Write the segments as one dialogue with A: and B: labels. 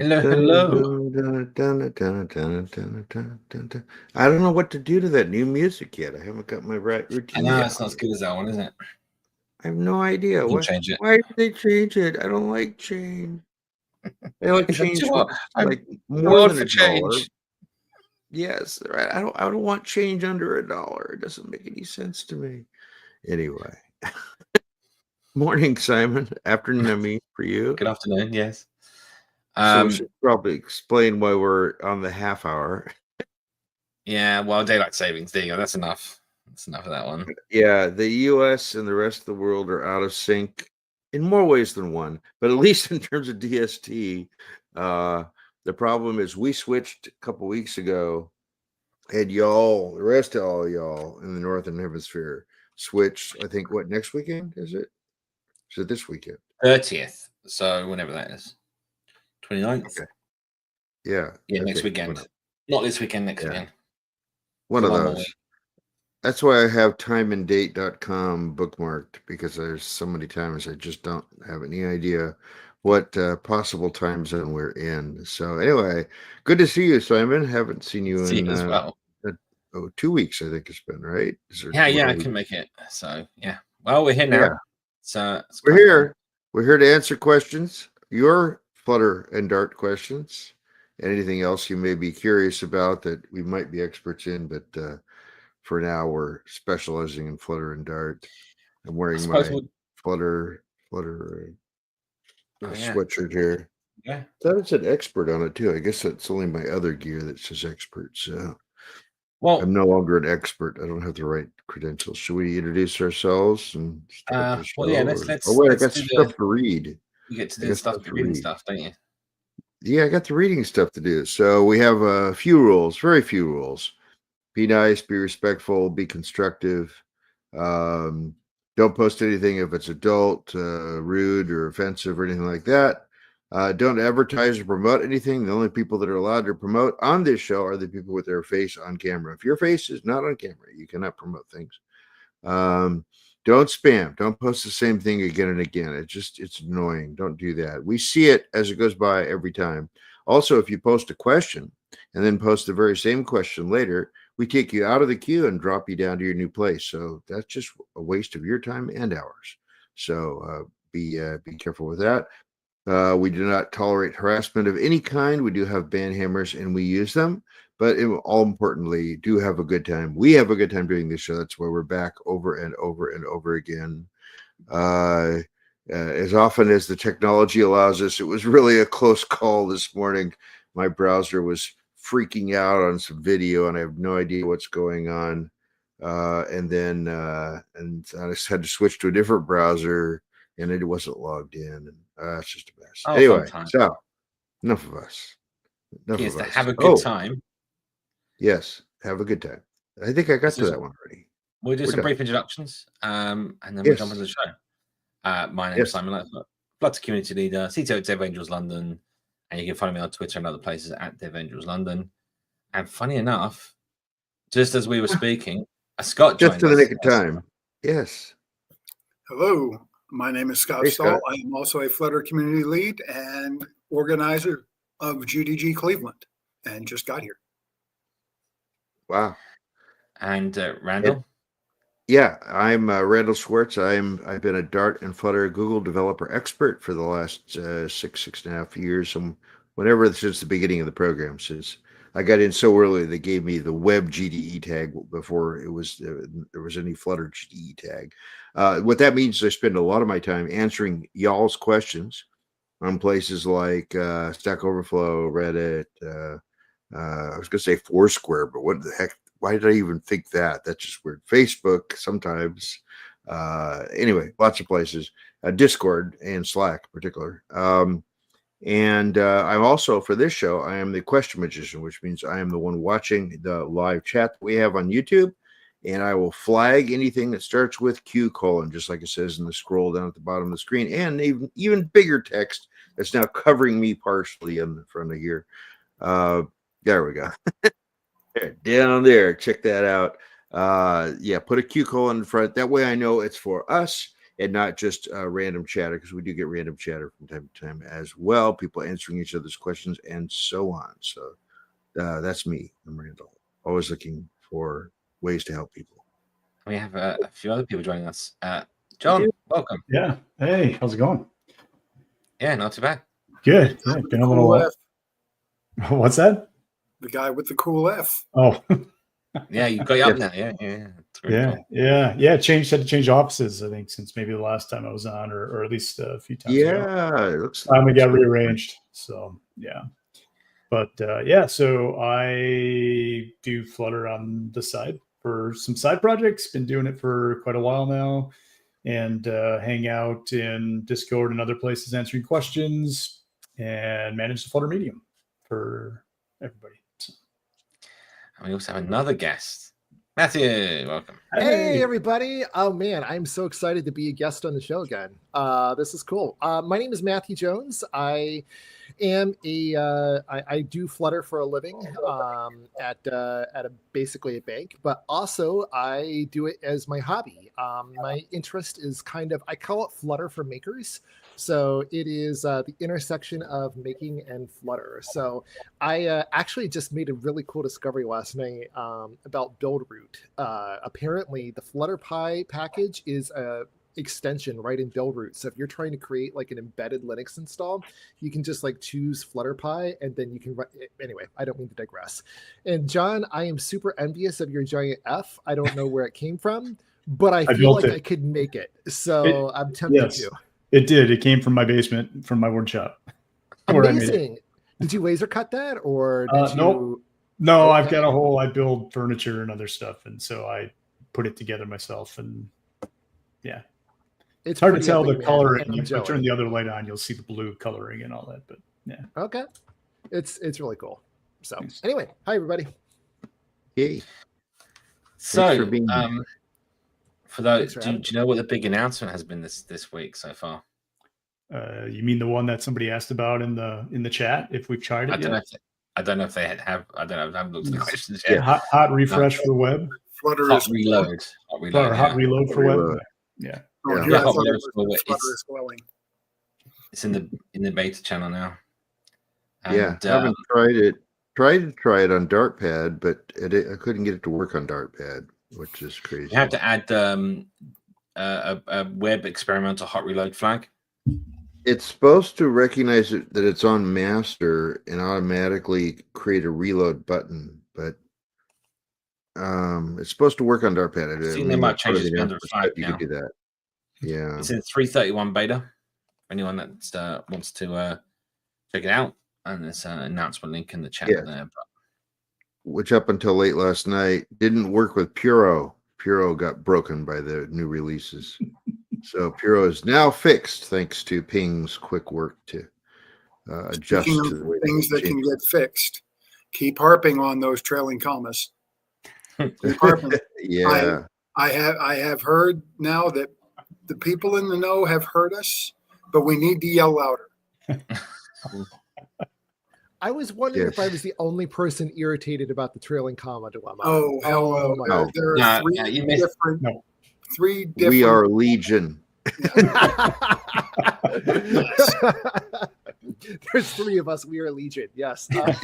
A: Hello, hello.
B: I don't know what to do to that new music yet. I haven't got my right
A: I
B: routine
A: know
B: down
A: it's not as
B: yet.
A: good as that one, is it?
B: I have no idea.
A: You can
B: What?
A: change it.
B: Why did they change it? I don't like change. They like
A: It's
B: change
A: too
B: when
A: old.
B: it's
A: I'm
B: like
A: too
B: more
A: old
B: than
A: for
B: $1.
A: change.
B: Yes, right. I don't want change under $1. It doesn't make any sense to me. Anyway, morning, Simon. Afternoon, I mean, for you.
A: Good afternoon. Yes.
B: So we
A: Um.
B: should probably explain why we're on the half hour.
A: Yeah. Well, daylight savings. There you go. That's enough. That's enough of that one.
B: Yeah, the US and the rest of the world are out of sync in more ways than one, but at least in terms of DST, uh, the problem is we switched a couple weeks ago, and y'all, the rest of all y'all in the Northern Hemisphere switched, I think, what, next weekend is it? Is it this weekend?
A: 30th. So whenever that is. 29th.
B: Okay. Yeah.
A: Yeah. Next
B: Okay.
A: weekend. Not this weekend. Next
B: Yeah.
A: weekend.
B: One
A: So
B: of
A: one more
B: those.
A: week.
B: That's why I have timeanddate.com bookmarked, because there's so many times I just don't have any idea what possible time zone we're in. So anyway, good to see you, Simon. Haven't seen you
A: See you
B: in
A: as well.
B: 2 weeks, I think it's been, right? Is there
A: Yeah.
B: what
A: Yeah.
B: are
A: I
B: we?
A: can make it. So yeah. Well, we're here
B: Yeah,
A: now. So it's
B: we're
A: crack on.
B: here. We're here to answer questions, your Flutter and Dart questions, and anything else you may be curious about that we might be experts in, but for now, we're specializing in Flutter and Dart. I'm
A: I
B: wearing
A: suppose
B: my
A: we'll.
B: Flutter
A: Oh yeah.
B: sweatshirt here.
A: Yeah.
B: Thought it said expert on it too. I guess that's only my other gear that says expert. So I'm
A: Well.
B: no longer an expert. I don't have the right credentials. Should we introduce ourselves and start the show?
A: Well. Yeah. Let's
B: Or, oh wait, I
A: let's
B: got
A: do
B: stuff
A: the.
B: to read.
A: You get to
B: I
A: do the
B: got
A: stuff,
B: stuff
A: the
B: to
A: reading
B: read.
A: stuff, don't you?
B: Yeah, I got the reading stuff to do. So we have a few rules, very few rules. Be nice, be respectful, be constructive. Um, don't post anything if it's adult, rude, or offensive, or anything like that. Don't advertise or promote anything. The only people that are allowed to promote on this show are the people with their face on camera. If your face is not on camera, you cannot promote things. Um, don't spam. Don't post the same thing again and again. It's annoying. Don't do that. We see it as it goes by every time. Also, if you post a question and then post the very same question later, we take you out of the queue and drop you down to your new place. So that's just a waste of your time and ours. So be careful with that. We do not tolerate harassment of any kind. We do have ban hammers and we use them, but all importantly, do have a good time. We have a good time doing this show. That's why we're back over and over and over again. Uh, as often as the technology allows us, it was really a close call this morning. My browser was freaking out on some video, and I have no idea what's going on. And I just had to switch to a different browser, and it wasn't logged in. And it's just a mess.
A: Oh, fun
B: Anyway,
A: time.
B: so enough of us. Enough
A: Here's
B: of
A: to
B: us.
A: have a good
B: Oh,
A: time.
B: yes. Have a good time. I think I got
A: This
B: to
A: is
B: that one already.
A: we'll do
B: We're
A: some
B: done.
A: brief introductions, and then we'll jump into
B: Yes.
A: the show. My name's
B: Yes.
A: Simon Lightfoot, Flutter Community Leader, CTO at Dev Angels London, and you can follow me on Twitter and other places at Dev Angels London. And funny enough, just as we were speaking, Scott
B: Just
A: joined
B: in the
A: us.
B: nick of time. Yes.
C: Hello, my name is Scott
B: Hey,
C: Stahl.
B: Scott.
C: I am also a Flutter community lead and organizer of GDG Cleveland and just got here.
B: Wow.
A: And
B: And,
A: Randall.
B: yeah, I'm Randall Schwartz. I've been a Dart and Flutter Google developer expert for the last 6.5 years. Whenever since the beginning of the program, since I got in so early, they gave me the web GDE tag before it was there was any Flutter GDE tag. What that means is I spend a lot of my time answering y'all's questions on places like Stack Overflow, Reddit. I was going to say Foursquare, but what the heck? Why did I even think that? That's just weird. Facebook sometimes. Anyway, lots of places. Discord and Slack in particular. And I'm also, for this show, I am the question magician, which means I am the one watching the live chat that we have on YouTube. And I will flag anything that starts with Q:, just like it says in the scroll down at the bottom of the screen, and even bigger text that's now covering me partially in the front of here. There we go. Down there, check that out. Yeah, put a Q: in front. That way I know it's for us. and not just random chatter, because we do get random chatter from time to time as well. People answering each other's questions and so on. So that's me. I'm Randall. Always looking for ways to help people.
A: We have a few other people joining us. John, welcome.
D: Yeah. Hey, how's it going?
A: Yeah, not too bad.
D: Good. Yeah, been a little while. What's that?
C: The guy with the cool F.
D: Oh,
A: Yeah, you got you up now. Yeah. It's really
D: yeah,
A: cool.
D: yeah. Had to change offices, I think, since maybe the last time I was on, or at least a few times ago.
B: Yeah, it looks
D: Finally got rearranged. So yeah. But so I do Flutter on the side for some side projects. Been doing it for quite a while now, and hang out in Discord and other places answering questions, and manage the Flutter medium for everybody. So.
A: And we also have another guest, Matthew. Welcome.
E: Hey, everybody. Oh, man, I'm so excited to be a guest on the show again. This is cool. My name is Matthew Jones. I am I do Flutter for a living at basically a bank, but also I do it as my hobby. My interest is I call it Flutter for makers. So it is the intersection of making and Flutter. So I actually just made a really cool discovery last night about build root. Apparently, the FlutterPy package is a extension right in build root. So if you're trying to create like an embedded Linux install, you can just like choose FlutterPy, and then you can run. Anyway, I don't mean to digress. And John, I am super envious of your giant F. I don't know where it came from, but I feel like I could make it. So I'm tempted to.
D: It did. It came from my basement, from my workshop.
E: Amazing. Did you laser cut that, or did you?
D: Nope. No, I've got a whole. I build furniture and other stuff, and so I put it together myself. And yeah, it's hard to tell the coloring. You turn the other light on, you'll see the blue coloring and all that. But yeah,
E: okay, it's really cool. So anyway, hi everybody.
B: Hey.
A: So for those, do you know what the big announcement has been this week so far?
D: You mean the one that somebody asked about in the chat? If we've tried it,
A: I don't know if they have. I don't know. I haven't looked at the questions yet.
D: Yeah, hot refresh for web.
C: Flutter
A: hot reload.
D: Hot reload for web. Yeah.
A: Hot reload for web. It's in the beta channel now.
B: And, I haven't tried it. Tried to try it on Dartpad, but I couldn't get it to work on Dartpad, which is crazy.
A: You have to add a web experimental hot reload flag.
B: It's supposed to recognize that it's on master and automatically create a reload button, but it's supposed to work on Dartpad.
A: I think they might change it to under 5 now.
B: You can do that. Yeah.
A: It's in 3.31 beta. Anyone that wants to check it out, and there's an announcement link in the chat there. But...
B: Which up until late last night didn't work with Puro. Puro got broken by the new releases. So Puro is now fixed thanks to Ping's quick work to adjust to the way
C: things that can get fixed. Keep harping on those trailing commas. Keep harping.
B: Yeah.
C: I have heard now that the people in the know have heard us, but we need to yell louder.
E: I was wondering if I was the only person irritated about the trailing comma dilemma.
C: Oh, hell no. There are three different.
B: We are legion.
E: There's three of us. We are legion. Yes.
B: Yeah.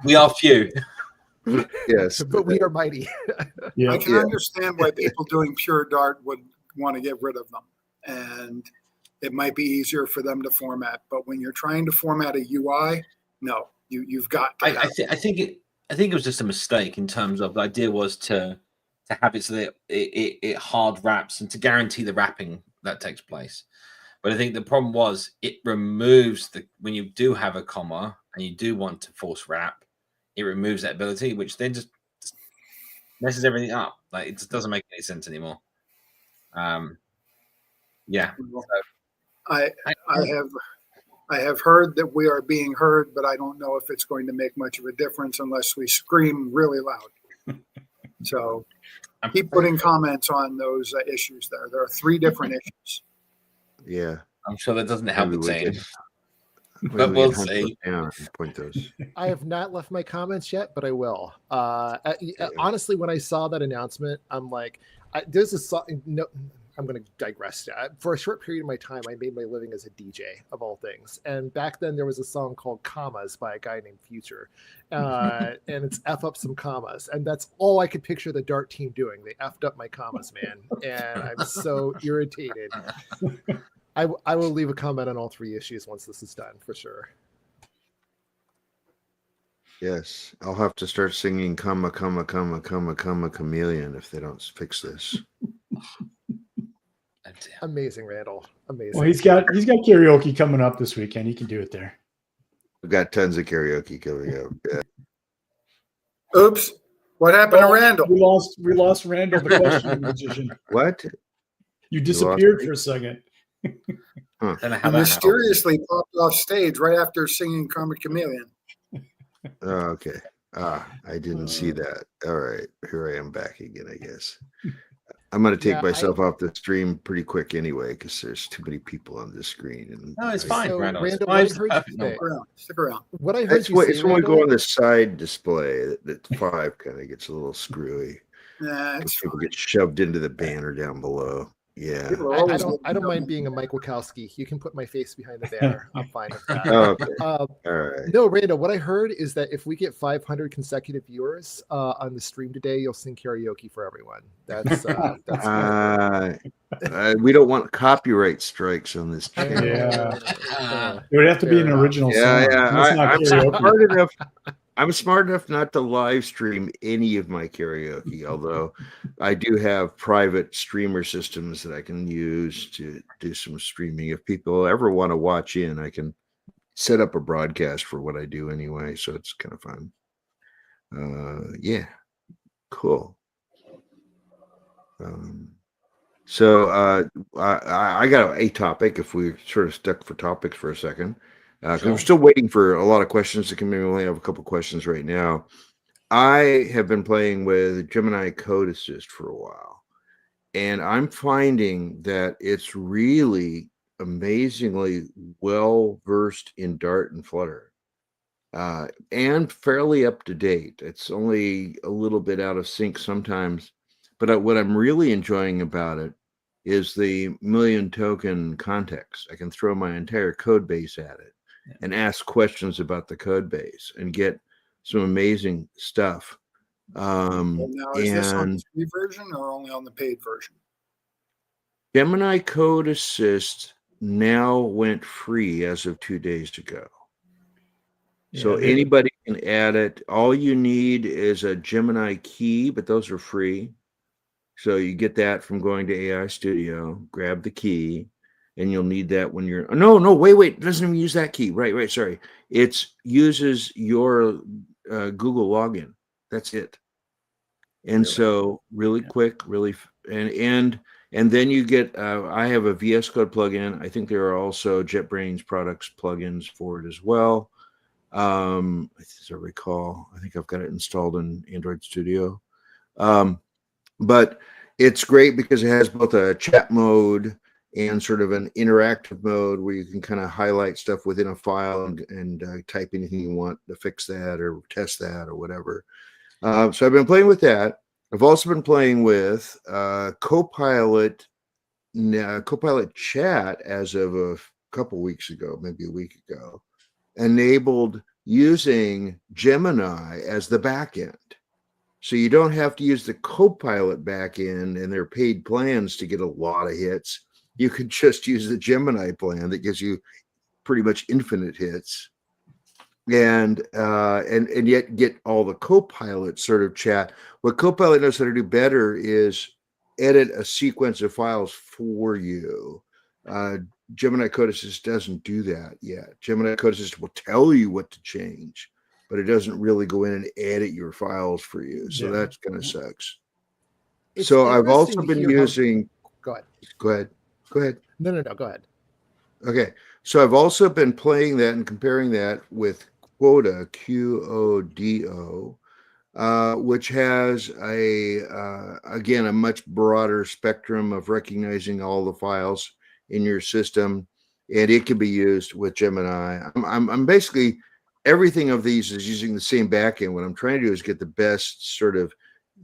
A: We are few.
B: Yes.
E: But we are mighty.
C: I can understand why people doing pure Dart would want to get rid of them. And it might be easier for them to format, but when you're trying to format a UI, no, you've got to.
A: I think it was just a mistake in terms of the idea was to have it so that it hard wraps and to guarantee the wrapping that takes place. But I think the problem was it removes when you do have a comma and you do want to force wrap, it removes that ability, which then just messes everything up. Like it just doesn't make any sense anymore. Yeah. So,
C: I have heard that we are being heard, but I don't know if it's going to make much of a difference unless we scream really loud. So keep putting comments on those issues there. There are 3 different issues.
B: Yeah.
A: I'm sure that doesn't help the team. But we'll see.
B: Point those.
E: I have not left my comments yet, but I will. Honestly, when I saw that announcement, I'm like, There's a song. No, I'm going to digress. For a short period of my time, I made my living as a DJ, of all things. And back then, there was a song called "Commas" by a guy named Future, and it's "F up some commas," and that's all I could picture the Dart team doing. They effed up my commas, man, and I'm so irritated. I will leave a comment on all 3 issues once this is done, for sure.
B: Yes, I'll have to start singing "comma, comma, comma, comma, comma, chameleon" if they don't fix this.
E: Amazing, Randall. Amazing.
D: Well, he's got karaoke coming up this weekend. He can do it there.
B: We've got tons of karaoke coming up. Yeah.
C: Oops. What happened to Randall?
D: We lost Randall, the question magician.
B: What?
D: You disappeared for a second.
B: Huh.
C: He mysteriously popped off stage right after singing Comic Chameleon.
B: Oh, okay. I didn't see that. All right. Here I am back again, I guess. I'm going to take myself off the stream pretty quick anyway, because there's too many people on this screen. And
A: no, it's fine, Randall.
E: Randall,
C: Stick around.
E: What I heard
B: it's when we go on the side display that 5 kind of gets a little screwy.
C: Nah,
B: People get shoved into the banner down below. Yeah.
E: I don't mind being a Mike Wachowski. You can put my face behind the banner. I'm fine with that.
B: Okay. All right.
E: No, Randall, what I heard is that if we get 500 consecutive viewers on the stream today, you'll sing karaoke for everyone. That's
B: we don't want copyright strikes on this channel.
D: Yeah. It would have to be an original song.
B: I'm smart enough not to live stream any of my karaoke, although I do have private streamer systems that I can use to do some streaming. If people ever want to watch in, I can set up a broadcast for what I do anyway, so it's kind of fun. Yeah, cool. So I got a topic if we're sort of stuck for topics for a second. Because we're still waiting for a lot of questions to come in. We only have a couple questions right now. I have been playing with Gemini Code Assist for a while, and I'm finding that it's really amazingly well versed in Dart and Flutter, and fairly up to date. It's only a little bit out of sync sometimes, but what I'm really enjoying about it is the million token context. I can throw my entire code base at it and ask questions about the code base and get some amazing stuff.
C: Now, is this on the free version or only on the paid version?
B: Gemini Code Assist now went free as of 2 days ago. So anybody can add it. All you need is a Gemini key, but those are free. So you get that from going to AI Studio, grab the key, and you'll need that when you're wait, it doesn't even use that key. Right, sorry. It uses your Google login. That's it. And so really quick, and then you get I have a VS Code plugin. I think there are also JetBrains products plugins for it as well. As I recall, I think I've got it installed in Android Studio. But it's great because it has both a chat mode and sort of an interactive mode where you can kind of highlight stuff within a file and type anything you want to fix that or test that or whatever. So I've been playing with that. I've also been playing with Copilot Chat as of a couple weeks ago, maybe a week ago, enabled using Gemini as the backend. So you don't have to use the Copilot backend and their paid plans to get a lot of hits. You could just use the Gemini plan that gives you pretty much infinite hits, and yet get all the Copilot sort of chat. What Copilot knows how to do better is edit a sequence of files for you. Gemini Code Assist doesn't do that yet. Gemini Code Assist will tell you what to change, but it doesn't really go in and edit your files for you. So that kind of sucks. So I've also been using.
E: Go ahead.
B: Go ahead.
E: No. Go ahead.
B: Okay. So I've also been playing that and comparing that with Quodo, Quodo, which has again, a much broader spectrum of recognizing all the files in your system, and it can be used with Gemini. I'm basically, everything of these is using the same backend. What I'm trying to do is get the best sort of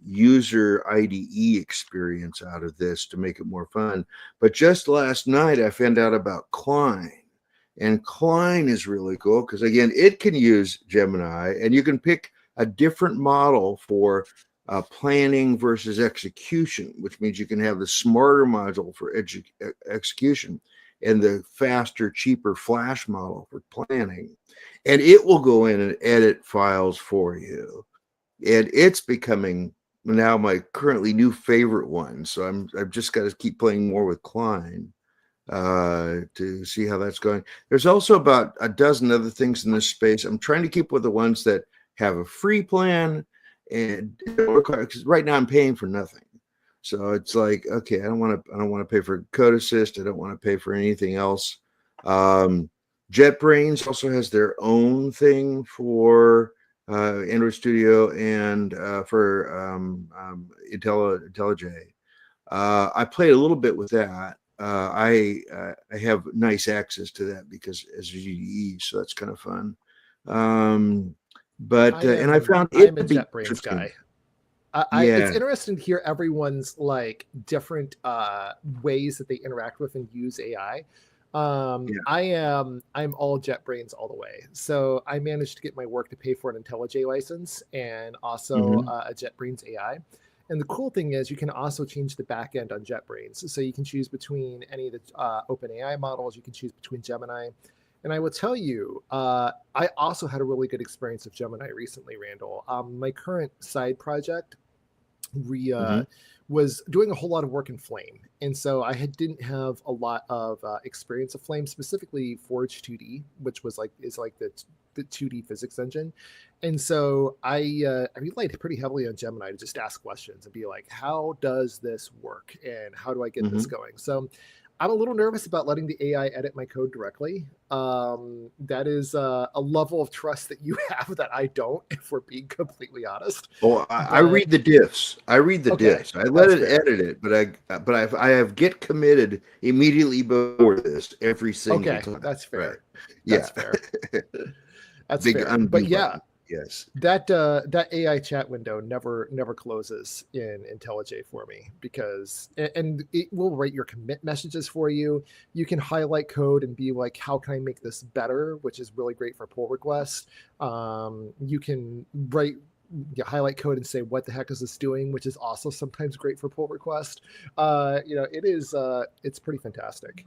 B: user IDE experience out of this to make it more fun. But just last night, I found out about Klein. And Klein is really cool because, again, it can use Gemini, and you can pick a different model for planning versus execution, which means you can have the smarter module for execution and the faster, cheaper Flash model for planning. And it will go in and edit files for you. And it's becoming now my currently new favorite one. So I've just got to keep playing more with Klein to see how that's going. There's also about a dozen other things in this space. I'm trying to keep with the ones that have a free plan, and because right now I'm paying for nothing. So it's like, okay, I don't want to pay for Code Assist. I don't want to pay for anything else. JetBrains also has their own thing for Android Studio and for IntelliJ. I played a little bit with that. I have nice access to that because as a GDE, so that's kind of fun. But and I found
E: I'm a JetBrains guy.
B: Yeah.
E: It's interesting to hear everyone's like different ways that they interact with and use AI. I'm all JetBrains all the way. So I managed to get my work to pay for an IntelliJ license and also a JetBrains AI. And the cool thing is you can also change the backend on JetBrains. So you can choose between any of the OpenAI models. You can choose between Gemini. And I will tell you, I also had a really good experience with Gemini recently, Randall. My current side project was doing a whole lot of work in Flame. And so I didn't have a lot of experience of Flame, specifically Forge 2D, which is like the 2D physics engine. And so I relied pretty heavily on Gemini to just ask questions and be like, how does this work? And how do I get this going? So I'm a little nervous about letting the AI edit my code directly. That is a level of trust that you have that I don't, if we're being completely honest.
B: Oh, I read the diffs. I read the diffs. I let it edit it, but I have get committed immediately before this every single time.
E: That's fair.
B: Right.
E: That's fair. That's
B: Big
E: fair.
B: undo
E: But yeah.
B: button. Yes,
E: that AI chat window never closes in IntelliJ for me because and it will write your commit messages for you. You can highlight code and be like, how can I make this better, which is really great for pull requests. You can highlight code and say, what the heck is this doing, which is also sometimes great for pull request. It's pretty fantastic.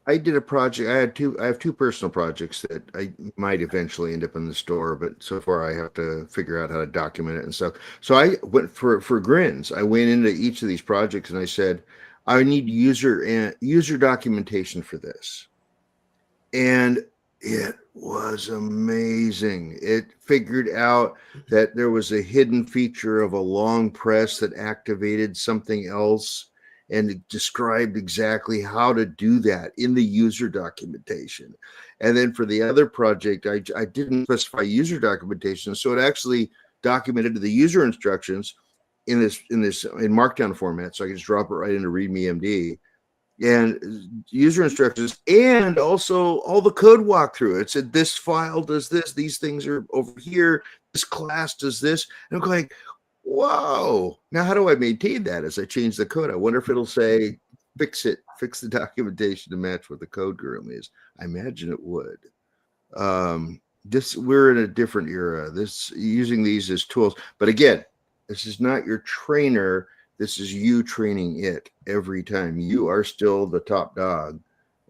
B: I did a project. I have two personal projects that I might eventually end up in the store, but so far I have to figure out how to document it and stuff. So I went for grins. I went into each of these projects and I said, I need user documentation for this. And it was amazing. It figured out that there was a hidden feature of a long press that activated something else. And it described exactly how to do that in the user documentation. And then for the other project, I didn't specify user documentation, so it actually documented the user instructions in Markdown format, so I can just drop it right into README MD and user instructions, and also all the code walkthrough. It said this file does this, these things are over here, this class does this, and I'm going, whoa, now how do I maintain that as I change the code? I wonder if it'll say, fix the documentation to match what the code currently is. I imagine it would. We're in a different era. Using these as tools. But again, this is not your trainer. This is you training it every time. You are still the top dog,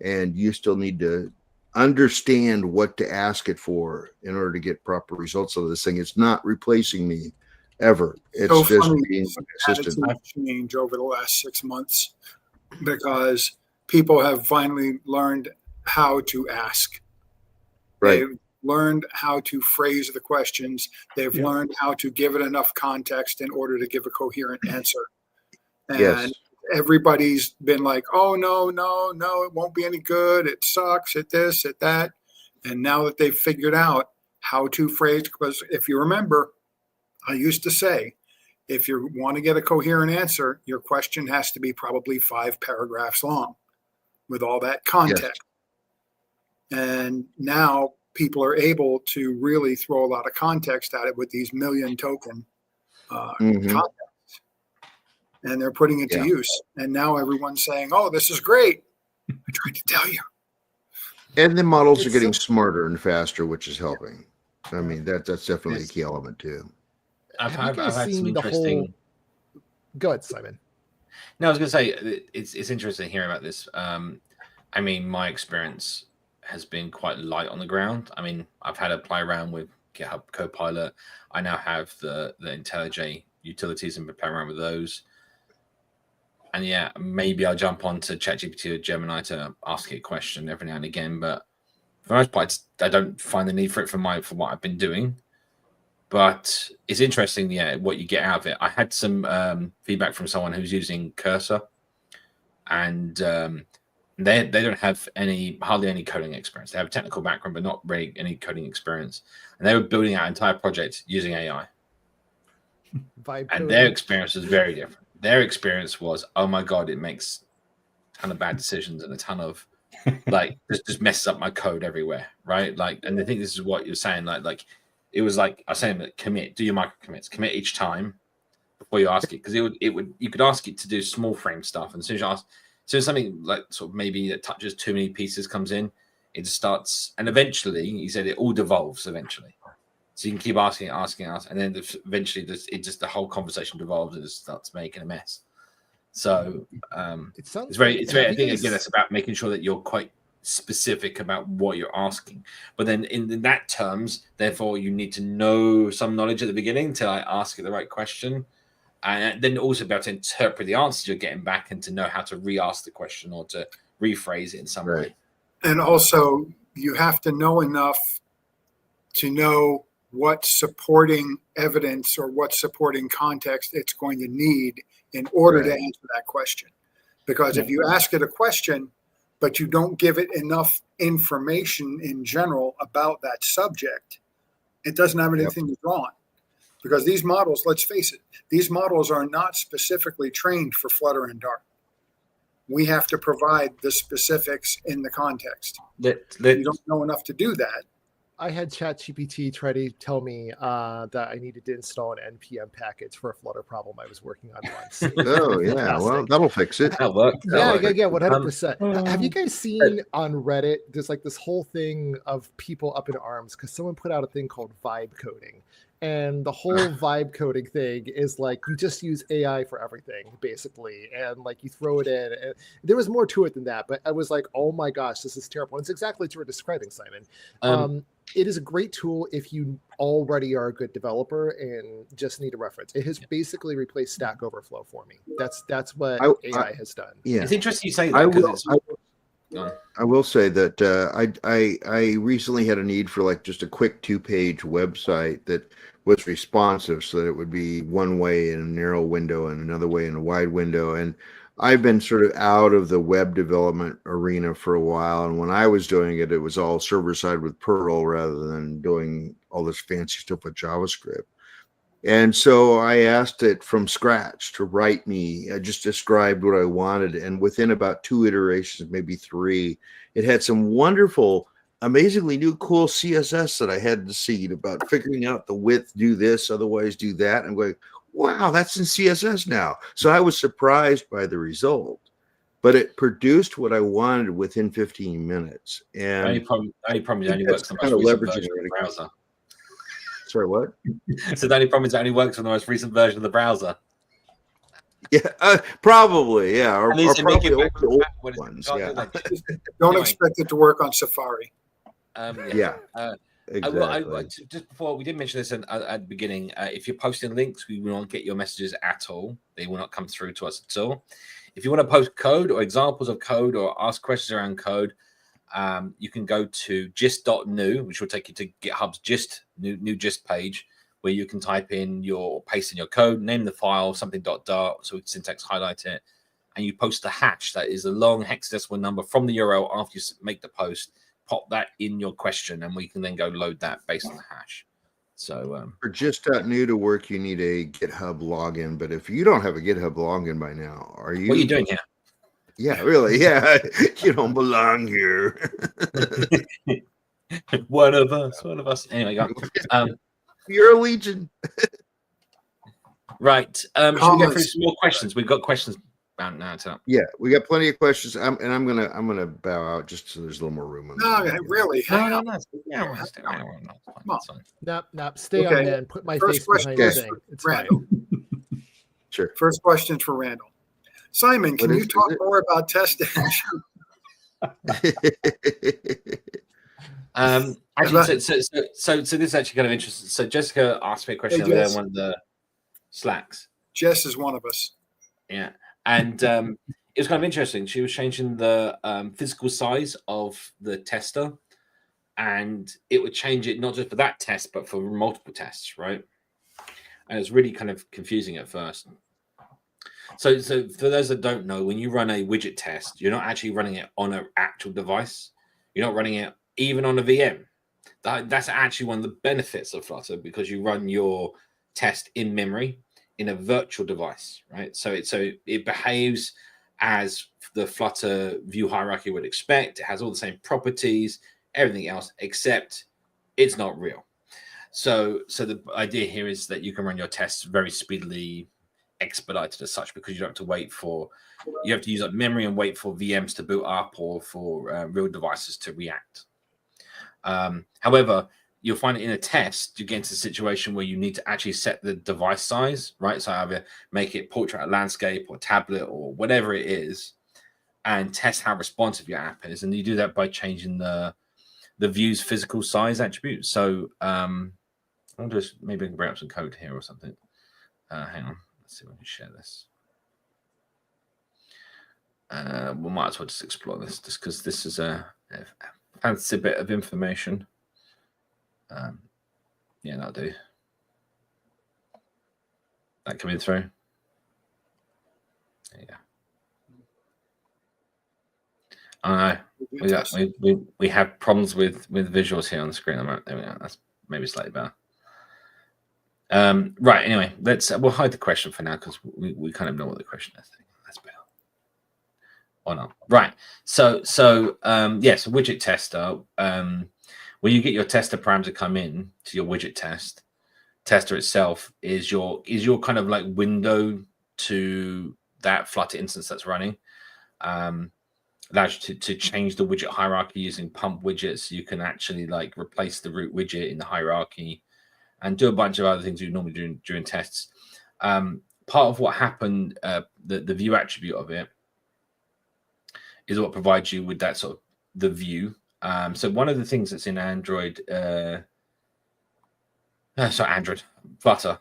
B: and you still need to understand what to ask it for in order to get proper results out of this thing. It's not replacing me. Ever. It's so just being consistent.
C: Change over the last 6 months because people have finally learned how to ask.
B: Right.
C: They've learned how to phrase the questions. They've learned how to give it enough context in order to give a coherent answer. And everybody's been like, oh, no, it won't be any good. It sucks at this, at that. And now that they've figured out how to phrase, because if you remember, I used to say, if you want to get a coherent answer, your question has to be probably 5 paragraphs long with all that context. Yes. And now people are able to really throw a lot of context at it with these million token context, and they're putting it to use. And now everyone's saying, "Oh, this is great." I tried to tell you.
B: And the models are getting smarter and faster, which is helping. I mean, that's definitely a key element too.
A: I've had some interesting.
E: Go ahead, Simon.
A: No, I was going to say it's interesting hearing about this. I mean, my experience has been quite light on the ground. I mean, I've had to play around with GitHub Copilot. I now have the IntelliJ utilities and play around with those. And yeah, maybe I'll jump onto ChatGPT or Gemini to ask it a question every now and again. But for the most part, I don't find the need for it for what I've been doing. But it's interesting, what you get out of it. I had some feedback from someone who's using Cursor, and they don't have hardly any coding experience. They have a technical background, but not really any coding experience. And they were building out an entire project using AI. And their experience was very different. Their experience was, oh my God, it makes a ton of bad decisions and a ton of just messes up my code everywhere, right? And I think this is what you're saying, it was like I was saying, commit, do your micro commits, commit each time before you ask it, because you could ask it to do small frame stuff, and as soon as something like sort of maybe that touches too many pieces comes in, it just starts, and eventually he said it all devolves eventually. So you can keep asking, and then eventually the whole conversation devolves and it starts making a mess. So it's very. I think again, it's about making sure that you're quite specific about what you're asking. But then in that terms, therefore, you need to know some knowledge at the beginning to ask it the right question, and then also be able to interpret the answers you're getting back and to know how to re-ask the question or to rephrase it in some way.
C: And also, you have to know enough to know what supporting evidence or what supporting context it's going to need in order to answer that question. Because if you ask it a question, but you don't give it enough information in general about that subject, it doesn't have anything to draw on. Because these models, let's face it, these models are not specifically trained for Flutter and Dart. We have to provide the specifics in the context. You don't know enough to do that.
E: I had ChatGPT try to tell me that I needed to install an NPM package for a Flutter problem I was working on once.
B: Oh, yeah. Well, that'll fix it.
E: Yeah, 100%. Have you guys seen on Reddit, there's this whole thing of people up in arms because someone put out a thing called vibe coding. And the whole vibe coding thing is you just use AI for everything, basically. And you throw it in. And there was more to it than that. But I was like, oh my gosh, this is terrible. And it's exactly what you were describing, Simon. It is a great tool if you already are a good developer and just need a reference. It has basically replaced Stack Overflow for me. That's what AI has done.
B: Yeah.
A: It's interesting you say that.
B: I will say that I recently had a need for just a quick 2-page website that was responsive, so that it would be one way in a narrow window and another way in a wide window. And I've been sort of out of the web development arena for a while. And when I was doing it, it was all server side with Puro rather than doing all this fancy stuff with JavaScript. And so I asked it from scratch to write me. I just described what I wanted. And within about 2 iterations, maybe 3, it had some wonderful, amazingly new, cool CSS that I had to see about figuring out the width, do this, otherwise do that. I'm going, wow, that's in CSS now. So I was surprised by the result, but it produced what I wanted within 15 minutes. And
A: only problem is it only works on the most recent version of the browser.
B: Sorry, what?
A: So the only problem is it only works on the most recent version of the browser.
B: Yeah, probably, yeah. Or
A: probably
B: old ones. Yeah.
C: Don't expect it to work on Safari.
B: Exactly.
A: Just before, we did mention this at the beginning. If you're posting links, we will not get your messages at all. They will not come through to us at all. If you want to post code or examples of code or ask questions around code, you can go to gist.new, which will take you to GitHub's gist new gist page, where you can type in paste in your code, name the file, something.dart, so we can syntax highlight it, and you post the hash. That is a long hexadecimal number from the URL after you make the post. Pop that in your question, and we can then go load that based on the hash. So
B: for gist.new to work, you need a GitHub login. But if you don't have a GitHub login by now, are you?
A: What are you doing here?
B: Yeah, really. Yeah, you don't belong here.
A: One of us. Anyway,
B: you're a legion.
A: Right. Should we go through
C: Comments.
A: some more questions? We've got questions about now.
B: Yeah, we got plenty of questions. I'm gonna bow out just so there's a little more room on
C: No,
B: the
C: really.
A: No,
C: hang
A: no,
C: on.
A: no. Yeah, I want to stay. I want to.
C: on.
A: Fine.
E: Nope. Stay on,
C: Okay.
E: man. Put my
C: First
E: face
C: question
E: behind the
C: is
E: thing. It's
C: Randall.
E: fine.
B: Sure.
C: First question for Randall. Simon, can
B: What
C: you
B: is
C: talk
B: it?
C: more about test engine?
A: Actually, so this is actually kind of interesting. So Jessica asked me a question
C: Hey,
A: over there in
C: Jess.
A: one of the Slacks.
C: Jess is one of us.
A: Yeah, and it was kind of interesting. She was changing the physical size of the tester, and it would change it not just for that test, but for multiple tests, right? And it's really kind of confusing at first. So for those that don't know, when you run a widget test, you're not actually running it on an actual device. You're not running it even on a VM. That's actually one of the benefits of Flutter, because you run your test in memory in a virtual device, right? So it behaves as the Flutter view hierarchy would expect. It has all the same properties, everything else, except it's not real. So the idea here is that you can run your tests very speedily, expedited as such, because you don't have to wait for, you have to use up memory and wait for VMs to boot up or for real devices to react. However, you'll find it in a test, you get into a situation where you need to actually set the device size, right? So either make it portrait, landscape, or tablet, or whatever it is, and test how responsive your app is. And you do that by changing the view's physical size attribute. So I'll just, maybe I can bring up some code here or something. Hang on, let's see if we can share this. We might as well just explore this, just because this is a fancy bit of information. Yeah, that'll do. That coming through. There you go. I know we have problems with visuals here on the screen. There we go. That's maybe slightly better. Right. Anyway, we'll hide the question for now, because we kind of know what the question is. That's better. Or not. Right. So widget tester. When you get your tester parameter come in to your widget tester itself is your kind of like window to that Flutter instance that's running. Allows you to change the widget hierarchy using pump widgets. You can actually like replace the root widget in the hierarchy and do a bunch of other things you normally do during tests. Part of what happened, the view attribute of it is what provides you with that sort of the view. So one of the things that's in Android, Flutter,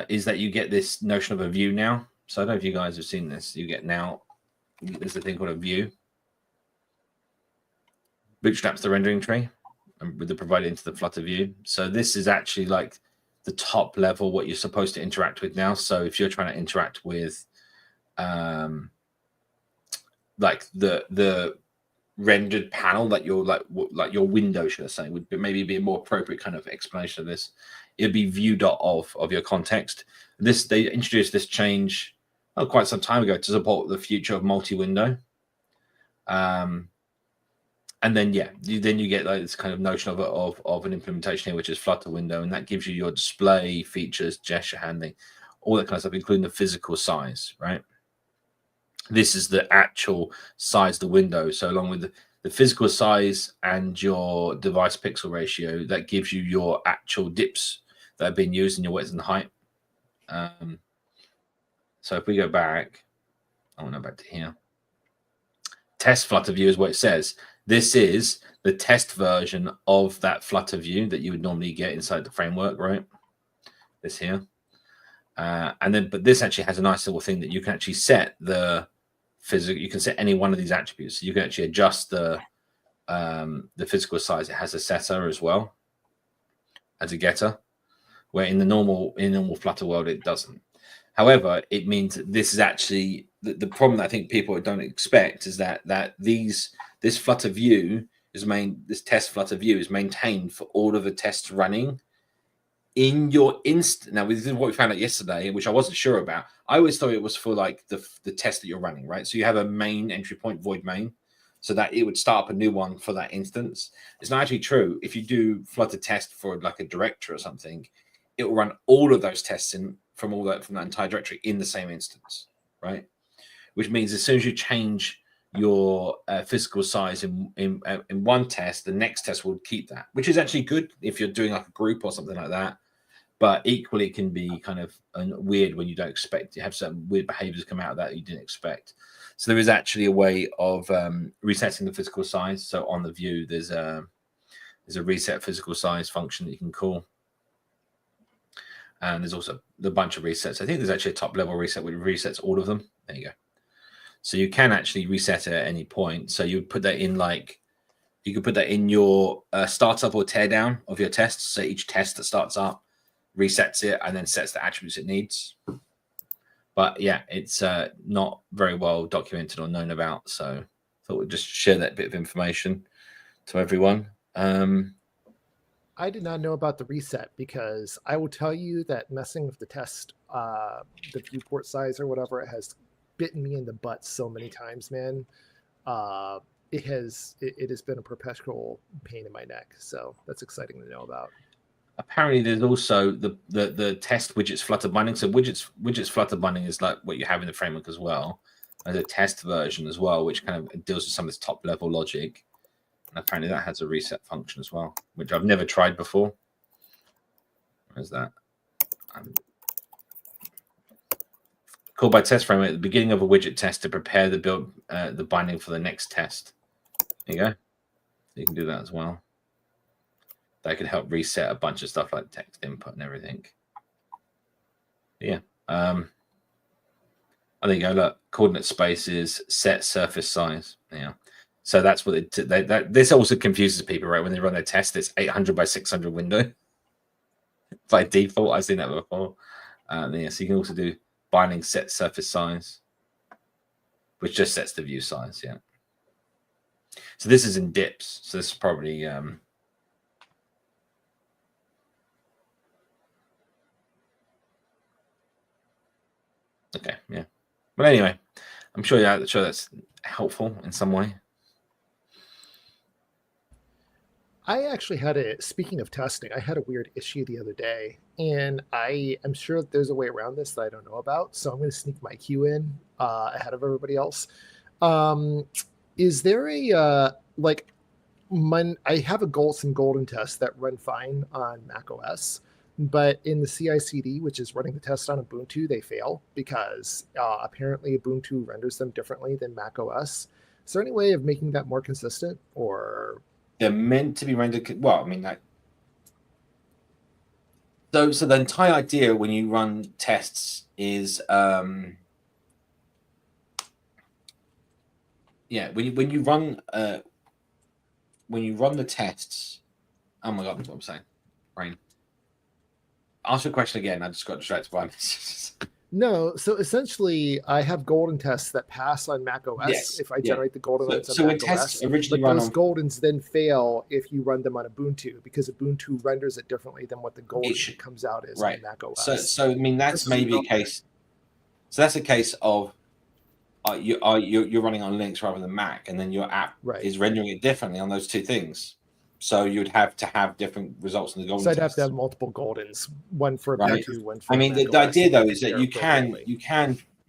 A: is that you get this notion of a view now. So I don't know if you guys have seen this. You get now, there's a thing called a view. Bootstraps the rendering tree and with the provided into the Flutter view. So this is actually like the top level, what you're supposed to interact with now. So if you're trying to interact with like the rendered panel, that your like your window, should I say, would maybe be a more appropriate kind of explanation of this. It'd be view.of of your context. They introduced this change quite some time ago to support the future of multi-window. And then you get like this kind of notion of an implementation here, which is Flutter window, and that gives you your display features, gesture handling, all that kind of stuff, including the physical size, right? This is the actual size of the window. So along with the physical size and your device pixel ratio, that gives you your actual dips that have been used in your width and height. So if we go back, back to here. Test Flutter view is what it says. This is the test version of that Flutter view that you would normally get inside the framework, right? This here. But this actually has a nice little thing that you can actually set the physical. You can set any one of these attributes. So you can actually adjust the physical size. It has a setter as well as a getter, where in the normal Flutter world it doesn't. However, it means that this is actually the problem that I think people don't expect is that this Flutter view this test Flutter view is maintained for all of the tests running in your instance. Now, this is what we found out yesterday, which I wasn't sure about. I always thought it was for like the test that you're running, right? So you have a main entry point void main, so that it would start up a new one for that instance. It's not actually true. If you do Flutter test for like a directory or something, it will run all of those tests in from that entire directory in the same instance, right? Which means as soon as you change your physical size in one test, the next test will keep that, which is actually good if you're doing like a group or something like that. But equally, it can be kind of weird when you don't expect to have certain weird behaviors come out of that you didn't expect. So there is actually a way of resetting the physical size. So on the view, there's a reset physical size function that you can call. And there's also the bunch of resets. I think there's actually a top level reset which resets all of them. There you go. So you can actually reset it at any point. So you put that in you could put that in your startup or teardown of your tests. So each test that starts up resets it and then sets the attributes it needs. But yeah, it's not very well documented or known about. So I thought we'd just share that bit of information to everyone.
E: I did not know about the reset because I will tell you that messing with the test, the viewport size or whatever, it has bitten me in the butt so many times, man. It has been a perpetual pain in my neck. So that's exciting to know about.
A: Apparently, there's also the test widgets Flutter binding. So widgets Flutter binding is like what you have in the framework as well. There's a test version as well, which kind of deals with some of this top level logic. And apparently that has a reset function as well, which I've never tried before. Where's that? Called by test framework at the beginning of a widget test to prepare the build, the binding for the next test. There you go. You can do that as well. That could help reset a bunch of stuff like text input and everything. Yeah. I think you go. Look, coordinate spaces, set surface size. Yeah. So that's what this also confuses people, right? When they run their test, it's 800 by 600 window by default. I've seen that before. Yeah, so you can also do binding set surface size, which just sets the view size. Yeah. So this is in dips. So this is probably okay. Yeah. But anyway, I'm sure that's helpful in some way.
E: I actually speaking of testing, I had a weird issue the other day, and I am sure that there's a way around this that I don't know about. So I'm going to sneak my cue in ahead of everybody else. Is there I have some golden tests that run fine on Mac OS, but in the CI/CD, which is running the test on Ubuntu, they fail because apparently Ubuntu renders them differently than Mac OS. Is there any way of making that more consistent, or?
A: They're meant to be rendered. Well, I mean, so the entire idea when you run tests is, when you run the tests. Oh my god, that's what I'm saying. Brain. Ask the question again. I just got distracted by this.
E: No, so essentially, I have golden tests that pass on Mac OS if I generate the golden ones on Mac OS. But those goldens then fail if you run them on Ubuntu because Ubuntu renders it differently than what the golden comes out as on Mac OS.
A: So I mean, that's maybe a case. So that's a case of you're running on Linux rather than Mac, and then your app is rendering it differently on those two things. So you'd have to have different results in the golden.
E: So I'd have to have multiple goldens, one for Ubuntu, one for.
A: I mean, the idea though is that you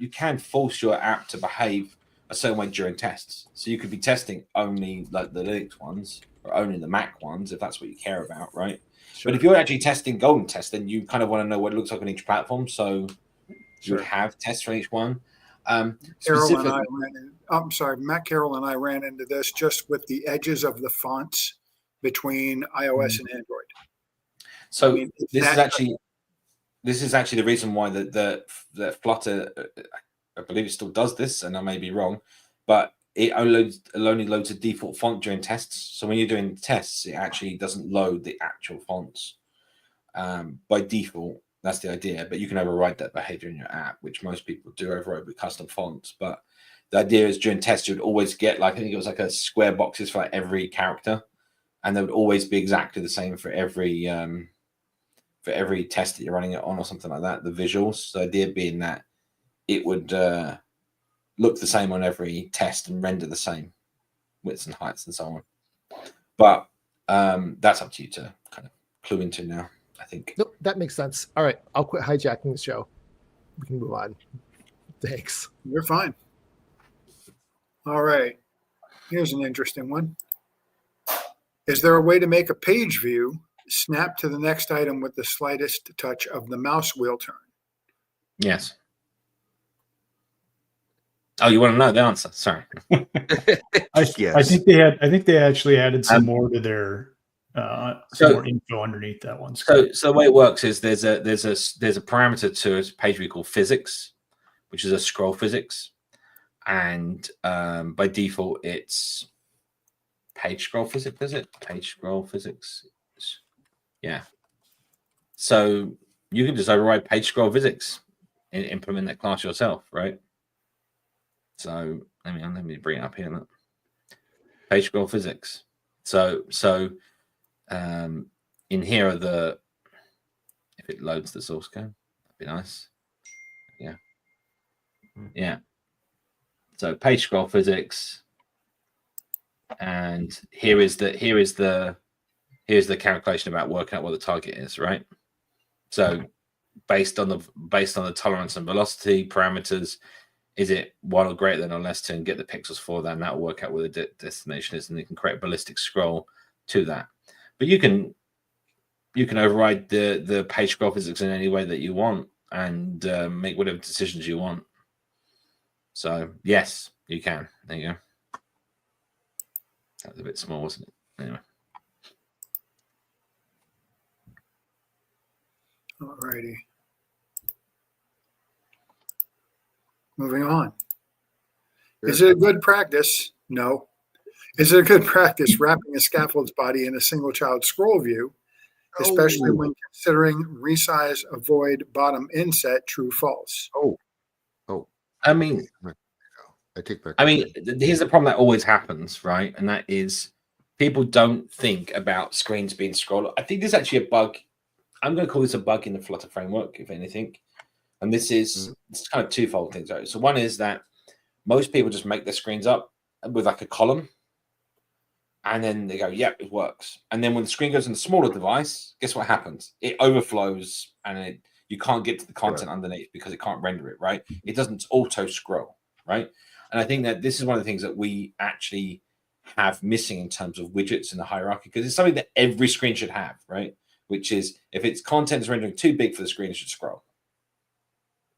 A: can force your app to behave a certain way during tests. So you could be testing only like the Linux ones or only the Mac ones if that's what you care about, right? Sure. But if you're actually testing golden tests, then you kind of want to know what it looks like on each platform. So you would have tests for each one.
C: Matt Carroll and I ran into this just with the edges of the fonts between iOS and Android.
A: So this is actually the reason why the Flutter, I believe it still does this, and I may be wrong, but it only loads a default font during tests. So when you're doing tests, it actually doesn't load the actual fonts by default. That's the idea, but you can override that behavior in your app, which most people do override with custom fonts. But the idea is during tests, you'd always get I think it was like a square boxes for like every character. And they would always be exactly the same for every test that you're running it on or something like that, the visuals. The idea being that it would look the same on every test and render the same widths and heights and so on. But that's up to you to kind of clue into now, I think.
E: Nope, that makes sense. All right, I'll quit hijacking the show. we can move on. Thanks.
C: You're fine. All right. Here's an interesting one. Is there a way to make a page view snap to the next item with the slightest touch of the mouse wheel turn?
A: Yes. Oh, you want to know the answer? Sorry.
D: I
B: Yes.
D: think they actually added some more to their some more info underneath that one.
A: So the way it works is there's a parameter to a page view called physics, which is a scroll physics, and by default it's page scroll physics. Is it page scroll physics? Yeah. So you can just override page scroll physics and implement that class yourself, right? So let me bring it up here. Look. Page scroll physics. So in here are the, if it loads the source code, that'd be nice. Yeah. So page scroll physics, and here's the calculation about working out what the target is, right? So based on the tolerance and velocity parameters, is it 1 or greater than or less to, and get the pixels for that, and that will work out where the destination is, and you can create a ballistic scroll to that. But you can override the page scroll physics in any way that you want, and make whatever decisions you want. So yes, you can. There you go. That was a bit small, wasn't it? Anyway.
C: All righty. Moving on. Is it a good practice? No. Is it a good practice wrapping a scaffold's body in a single child scroll view, especially when considering resize avoid bottom inset true false?
A: I mean,
B: I take back.
A: I mean, here's the problem that always happens, right? And that is people don't think about screens being scrolled. I think there's actually a bug. I'm going to call this a bug in the Flutter framework, if anything. And this is it's kind of twofold things. Right? So one is that most people just make their screens up with like a column, and then they go, "Yep, it works." And then when the screen goes in a smaller device, guess what happens? It overflows, and you can't get to the content underneath because it can't render it. Right? It doesn't auto scroll. Right? And I think that this is one of the things that we actually have missing in terms of widgets in the hierarchy, because it's something that every screen should have, right? Which is if its content is rendering too big for the screen, it should scroll,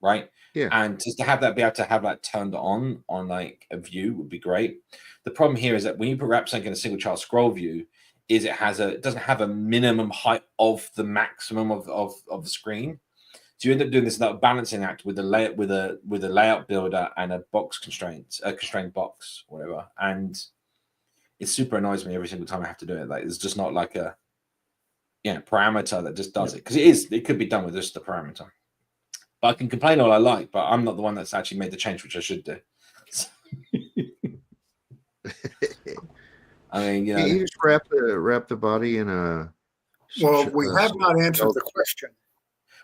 A: right?
B: Yeah.
A: And just to have that, be able to have that turned on like a view would be great. The problem here is that when you put wrap something in a single child scroll view, is it doesn't have a minimum height of the maximum of the screen. So you end up doing this balancing act with a layout with a layout builder and a box constraint, a constrained box, whatever. And it super annoys me every single time I have to do it. Like it's just not like a parameter that just does it, because it could be done with just the parameter. But I can complain all I like, but I'm not the one that's actually made the change, which I should do. I mean,
B: you just wrap the body in a.
C: Well, we have not answered the question.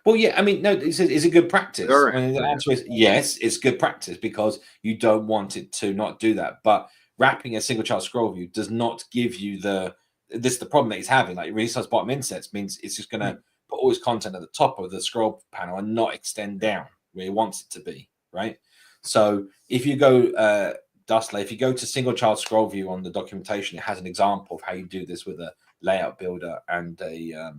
A: Well, yeah, I mean, no, is it good practice?
B: All right.
A: I mean, the answer is yes, it's good practice because you don't want it to not do that. But wrapping a single child scroll view does not give you the problem that he's having. Like resize bottom insets means it's just going to put all his content at the top of the scroll panel and not extend down where he wants it to be, right? So if you go, Dustley, if you go to single child scroll view on the documentation, it has an example of how you do this with a layout builder and a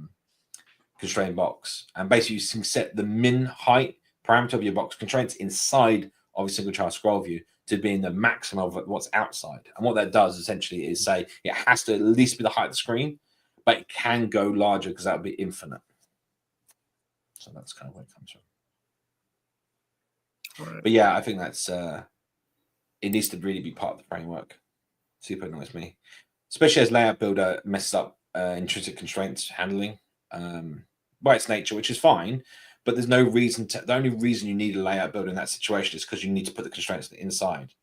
A: constrained box. And basically you can set the min height parameter of your box constraints inside of a single child scroll view to be in the maximum of what's outside. And what that does essentially is say it has to at least be the height of the screen, but it can go larger because that would be infinite. So that's kind of where it comes from. Right. But yeah, I think that's it needs to really be part of the framework. Super annoys me, especially as layout builder messes up intrinsic constraints handling by its nature, which is fine. But there's no reason the only reason you need a layout builder in that situation is because you need to put the constraints inside.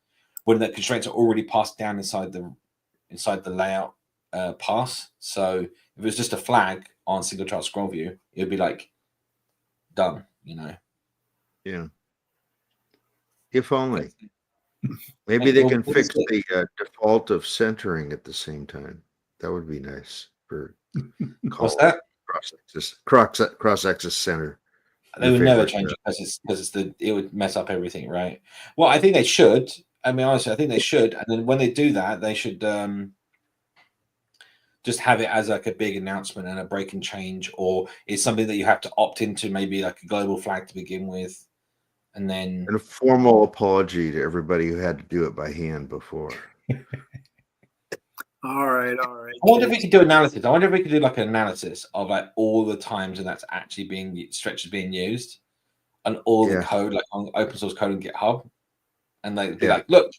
A: When the constraints are already passed down inside the layout pass. So if it was just a flag on single child scroll view, it would be like done,
B: Yeah. If only. Maybe they can fix the default of centering at the same time. That would be nice for
A: what's that?
B: Cross-axis center.
A: They would never change it because it would mess up everything, right? Well, I think they should. I mean, honestly, I think they should. And then when they do that, they should just have it as like a big announcement and a break and change, or it's something that you have to opt into, maybe like a global flag to begin with, and then
B: a formal apology to everybody who had to do it by hand before.
C: All right.
A: I wonder if we could do analysis. I wonder if we could do like an analysis of like all the times and that's actually being stretches being used, and all the code like on open source code and GitHub, and they'd be like, look,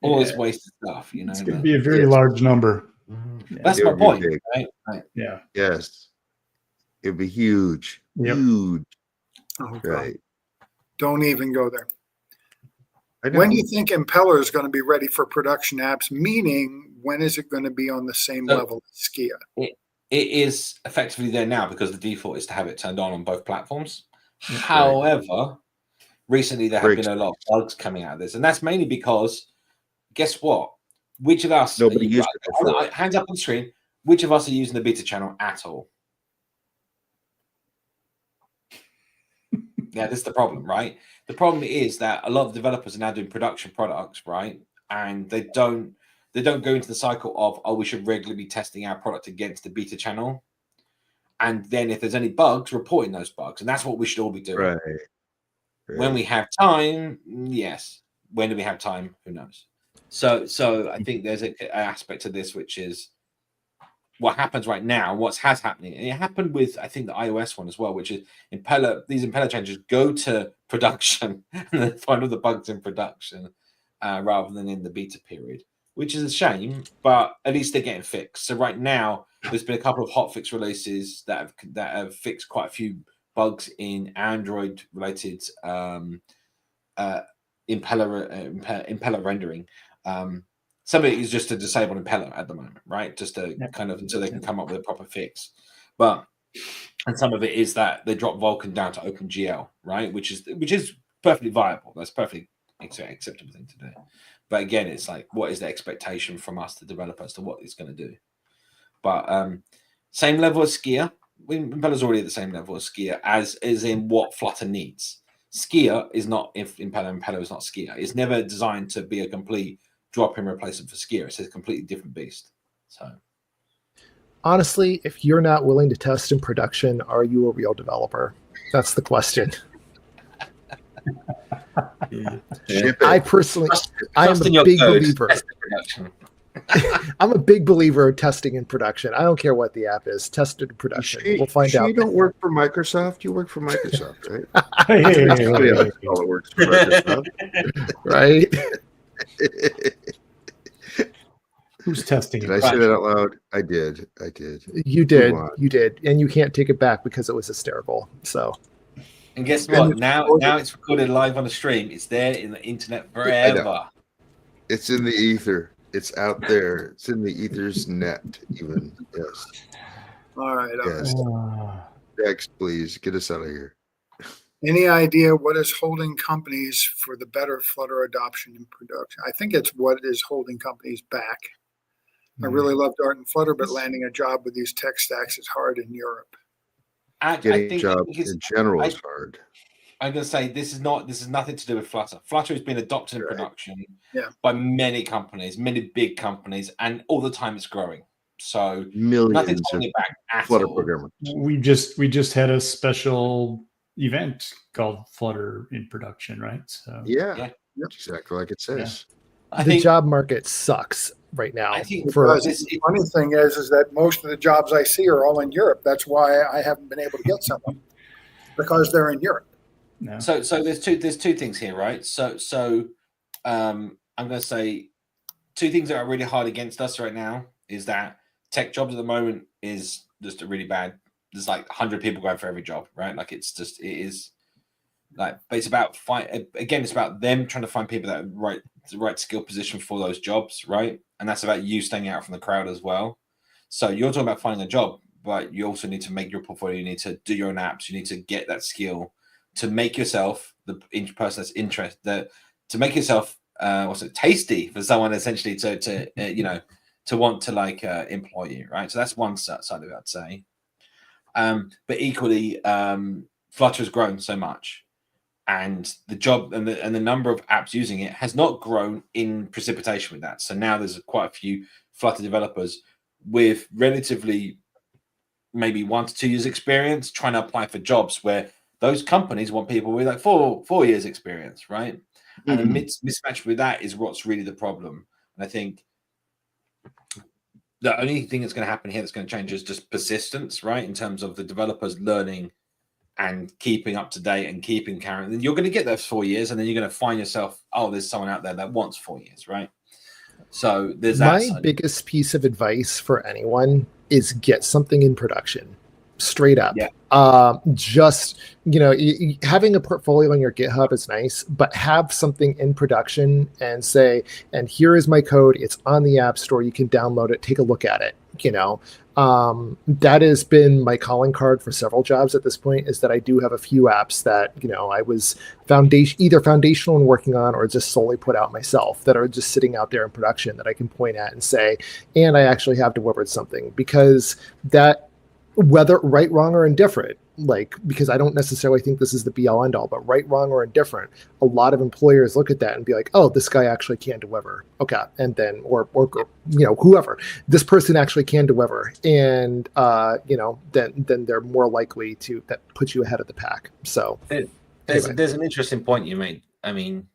A: all this wasted stuff. You know,
D: it's going to be a very large number.
A: That's my point, right?
D: Yeah.
B: Yes. It'd be huge.
D: Yep.
B: Huge.
C: Oh,
B: right.
C: Don't even go there. When do you think Impeller is going to be ready for production apps? Meaning, when is it going to be on the same level as Skia?
A: It is effectively there now because the default is to have it turned on both platforms. However, recently there have been a lot of bugs coming out of this, and that's mainly because, guess what? Which of us?
B: Nobody used it before.
A: Hands up on the screen. Which of us are using the beta channel at all? Yeah, this is the problem, right? The problem is that a lot of developers are now doing production products, right? And they don't go into the cycle of, oh, we should regularly be testing our product against the beta channel. And then if there's any bugs, reporting those bugs. And that's what we should all be doing.
B: Right.
A: When we have time, yes. When do we have time? Who knows? So I think there's an aspect to this, which is what happens right now, what's happening. And it happened with, I think, the iOS one as well, which is these Impeller changes go to production and then find all the bugs in production rather than in the beta period, which is a shame, but at least they're getting fixed. So right now, there's been a couple of hotfix releases that have fixed quite a few bugs in Android-related Impeller rendering. Some of it is just to disable Impeller at the moment, right? Just to kind of until they can come up with a proper fix. And some of it is that they drop Vulkan down to OpenGL, right? Which is perfectly viable. That's perfectly acceptable thing to do. But again, it's like, what is the expectation from us, the developer, as to what it's going to do? But same level as Skia. Impeller's already at the same level as Skia, as in what Flutter needs. Skia is not Impeller is not Skia. It's never designed to be a complete drop-in replacement for Skia. It's a completely different beast. So,
E: honestly, if you're not willing to test in production, are you a real developer? That's the question. I personally, I am a big believer. I'm a big believer of testing in production. I don't care what the app is. Test it in production. We'll find out.
B: You don't work for Microsoft. You work for Microsoft, right?
E: All works for Microsoft, right?
D: Who's testing?
B: Did I say that out loud? I did.
E: You did. You did, and you can't take it back because it was hysterical. So.
A: And guess what? Now it's recorded live on the stream. It's there in the internet forever.
B: It's in the ether. It's out there. It's in the ether's net, even. Yes.
C: All right.
B: Yes. Next, please. Get us out of here.
C: Any idea what is holding companies for the better Flutter adoption in production? I think it's what is holding companies back. I really love Dart and Flutter, but landing a job with these tech stacks is hard in Europe.
B: Getting a job in general is hard.
A: I'm going to say this is nothing to do with Flutter. Flutter has been adopted in production by many companies, many big companies, and all the time it's growing. So
B: millions
A: holding it back at
B: Flutter
A: all.
B: programmers.
D: We just had a special event called Flutter in production, right? So
B: exactly like it says.
E: Yeah. The job market sucks right now.
C: I think the funny thing is that most of the jobs I see are all in Europe. That's why I haven't been able to get some of them, because they're in Europe.
A: No. So there's two things here, right? So I'm going to say two things that are really hard against us right now is that tech jobs at the moment is just a really bad. There's like 100 people going for every job, right? Like it is like, but it's about it's about them trying to find people that are the right skill position for those jobs, right? And that's about you staying out from the crowd as well. So you're talking about finding a job, but you also need to make your portfolio. You need to do your own apps. You need to get that skill to make yourself the person that's interested, to make yourself tasty for someone essentially to want to like employ you, right? So that's one side of it, I'd say. But equally, Flutter has grown so much, and the job and the number of apps using it has not grown in precipitation with that. So now there's quite a few Flutter developers with relatively maybe 1 to 2 years experience trying to apply for jobs where those companies want people with like four years experience, right? And the mismatch with that is what's really the problem. And I think the only thing that's going to happen here that's going to change is just persistence, right? In terms of the developers learning and keeping up to date and keeping carrying. Then you're going to get those 4 years, and then you're going to find yourself, oh, there's someone out there that wants 4 years, right? So there's that.
E: My biggest piece of advice for anyone is get something in production, straight up.
A: Yeah.
E: Just, having a portfolio on your GitHub is nice, but have something in production and say, and here is my code. It's on the App Store. You can download it, take a look at it. That has been my calling card for several jobs at this point, is that I do have a few apps that, I was either foundational and working on, or just solely put out myself, that are just sitting out there in production that I can point at and say, and I actually have delivered something. Because that, whether right, wrong, or indifferent, because I don't necessarily think this is the be all end all, but right, wrong, or indifferent, a lot of employers look at that and be like, oh, this guy actually can deliver. Okay. And then, or whoever, this person actually can deliver. And, then they're more likely to, that puts you ahead of the pack. So
A: there's an interesting point you made. I mean,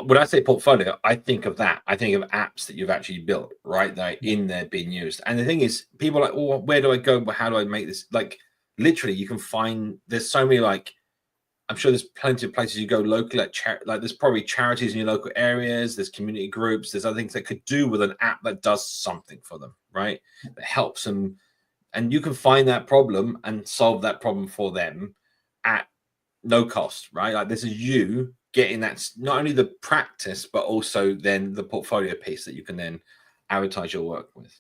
A: when I say portfolio, I think of that. I think of apps that you've actually built, right? That are in there being used. And the thing is, people are like, well, where do I go? How do I make this? Like, literally, you can find, there's so many, I'm sure there's plenty of places you go locally, there's probably charities in your local areas, there's community groups, there's other things that could do with an app that does something for them, right? That helps them. And you can find that problem and solve that problem for them at no cost, right? Like, this is you getting that, not only the practice, but also then the portfolio piece that you can then advertise your work with,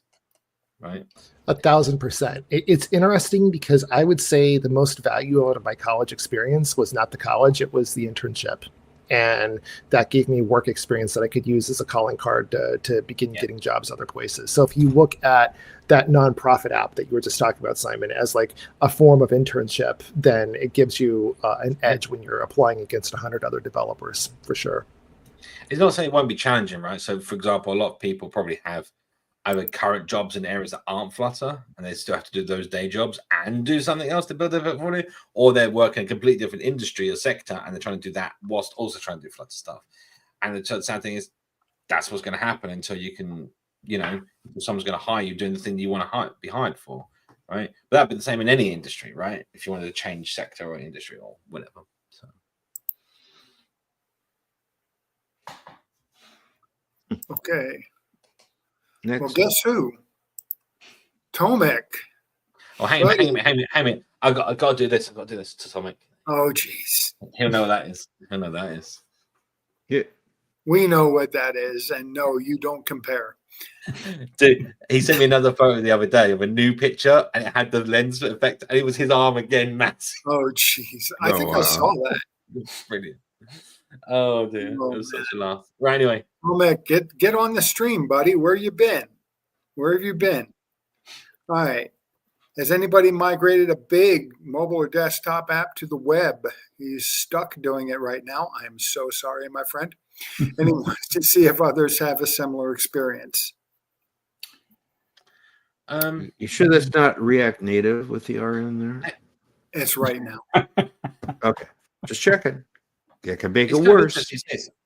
A: right?
E: 1,000%. It's interesting because I would say the most value out of my college experience was not the college, it was the internship. And that gave me work experience that I could use as a calling card to begin getting jobs other places. So if you look at that nonprofit app that you were just talking about, Simon, as like a form of internship, then it gives you an edge when you're applying against 100 other developers, for sure.
A: It's not saying it won't be challenging, right? So, for example, a lot of people probably have either current jobs in areas that aren't Flutter, and they still have to do those day jobs and do something else to build their portfolio, or they're working in a completely different industry or sector, and they're trying to do that whilst also trying to do Flutter stuff. And the sad thing is, that's what's going to happen until you can, someone's going to hire you doing the thing you want to be hired for, right? But that'd be the same in any industry, right? If you wanted to change sector or industry or whatever. So.
C: Okay.
B: Next.
C: Well, guess who? Tomek.
A: Oh, hang on. I got to do this. I've got to do this to Tomek.
C: Oh, jeez.
A: He'll know what that is.
B: Yeah.
C: We know what that is, and no, you don't compare.
A: Dude, he sent me another photo the other day of a new picture, and it had the lens effect, and it was his arm again, massive.
C: Oh, jeez. I think I saw that.
A: Brilliant. Oh, dear. It was such a laugh. Right, anyway.
C: Tomek, get on the stream, buddy. Where you been? Where have you been? All right. Has anybody migrated a big mobile or desktop app to the web? He's stuck doing it right now. I'm so sorry, my friend. And he wants to see if others have a similar experience.
B: You sure that's not React Native with the R in there?
C: It's right now.
B: Okay. Just checking. It can make it worse.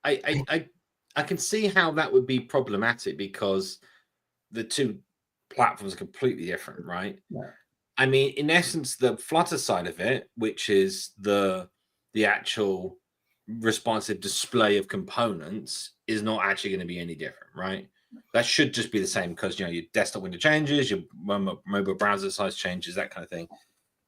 A: I can see how that would be problematic because the two platforms are completely different, right?
D: Yeah.
A: I mean, in essence, the Flutter side of it, which is the actual responsive display of components, is not actually going to be any different, right? That should just be the same because your desktop window changes, your mobile browser size changes, that kind of thing.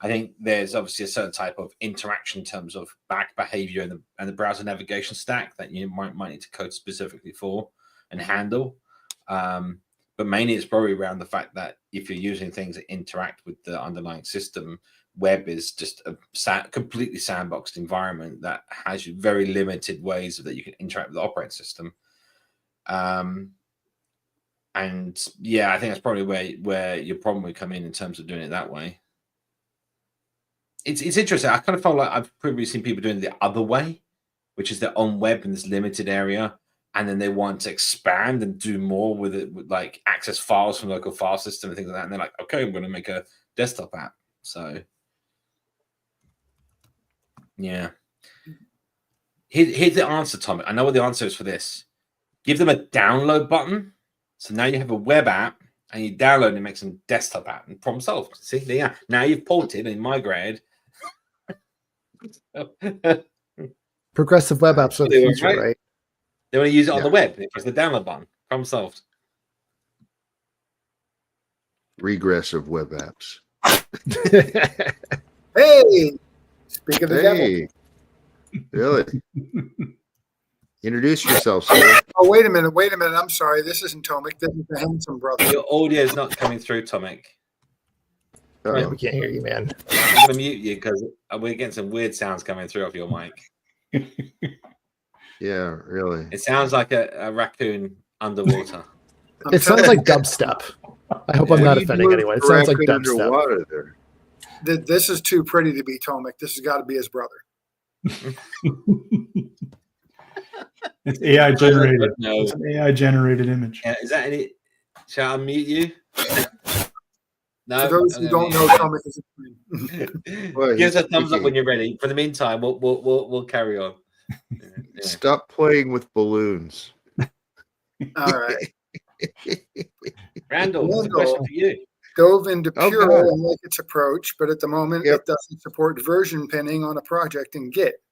A: I think there's obviously a certain type of interaction in terms of back behavior and the browser navigation stack that you might need to code specifically for and handle. But mainly it's probably around the fact that if you're using things that interact with the underlying system, web is just a completely sandboxed environment that has very limited ways that you can interact with the operating system. And yeah, I think that's probably where your problem would come in terms of doing it that way. it's interesting. I kind of felt like I've probably seen people doing it the other way, which is they're on web in this limited area, and then they want to expand and do more with it, with like access files from local file system and things like that. And they're like, okay, I'm going to make a desktop app. So yeah. Here's the answer, Tom. I know what the answer is for this. Give them a download button. So now you have a web app and you download and it makes them desktop app and problem solved. See, yeah. Now you've ported and migrated.
E: Progressive web apps are the future, right?
A: They want to use it on the web. They press the download button. Problem solved.
B: Regressive web apps.
C: Hey, speak of the devil.
B: Really? Introduce yourself, sir.
C: Oh, wait a minute. I'm sorry. This isn't Tomic. This is the handsome brother.
A: Your audio is not coming through, Tomic.
E: Yeah, we can't hear you, man.
A: I'm going to mute you because we're getting some weird sounds coming through off your mic.
B: Yeah, really.
A: It sounds like a raccoon underwater.
E: It sounds like dubstep. I hope I'm not offending anyone. It sounds like dubstep.
B: There.
C: This is too pretty to be Tomic. This has got to be his brother.
D: It's AI generated.
A: No.
D: It's an AI generated image.
A: Yeah, is that any? Shall I unmute you? No.
C: For those who don't know, Tomic is a friend.
B: Well,
A: give us a thumbs up when you're ready. For the meantime, we'll carry on. Yeah.
B: Stop playing with balloons.
C: All right.
A: Randall, what's a question for you?
C: Dove into Puro
B: God.
C: and like its approach, but at the moment it doesn't support version pinning on a project in Git.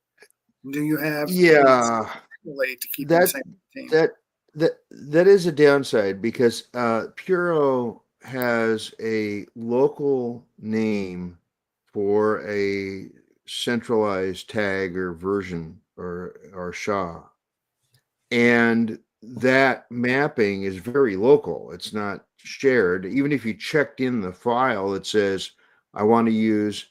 C: Do you have
B: Yeah,
C: to keep the same team?
B: that is a downside because Puro has a local name for a centralized tag or version or SHA, and that mapping is very local. It's not shared. Even if you checked in the file, it says, I want to use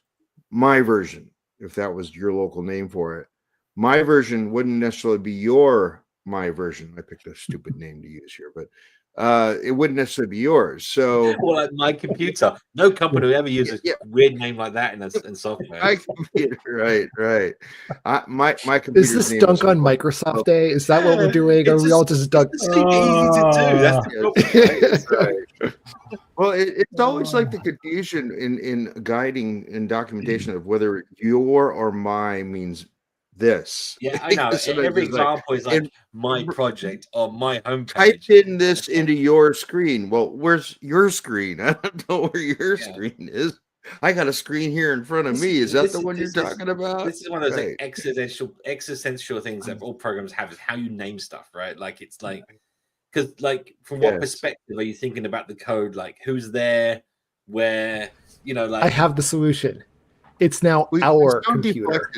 B: my version, if that was your local name for it. My version wouldn't necessarily be your my version. I picked a stupid name to use here, but it wouldn't necessarily be yours. So,
A: Or like my computer. No company will ever use a weird name like that in software.
B: my computer, right. My computer.
E: Is this dunk on Microsoft Day? Is that what we're doing? Are we all just dunk?
A: It's easy to do. That's the problem,
B: right. Well, it's always like the confusion in guiding and documentation of whether your or my means this.
A: Yeah, I know. Every example is like my project or my homepage.
B: Type in this into your screen. Well, where's your screen? I don't know where your screen is. I got a screen here in front of me. Is that the one you're talking about?
A: This is one of those like existential things that all programs have, is how you name stuff, right? Like it's like, because like from what perspective are you thinking about the code? Like who's there, where, like
E: I have the solution. It's now our computer.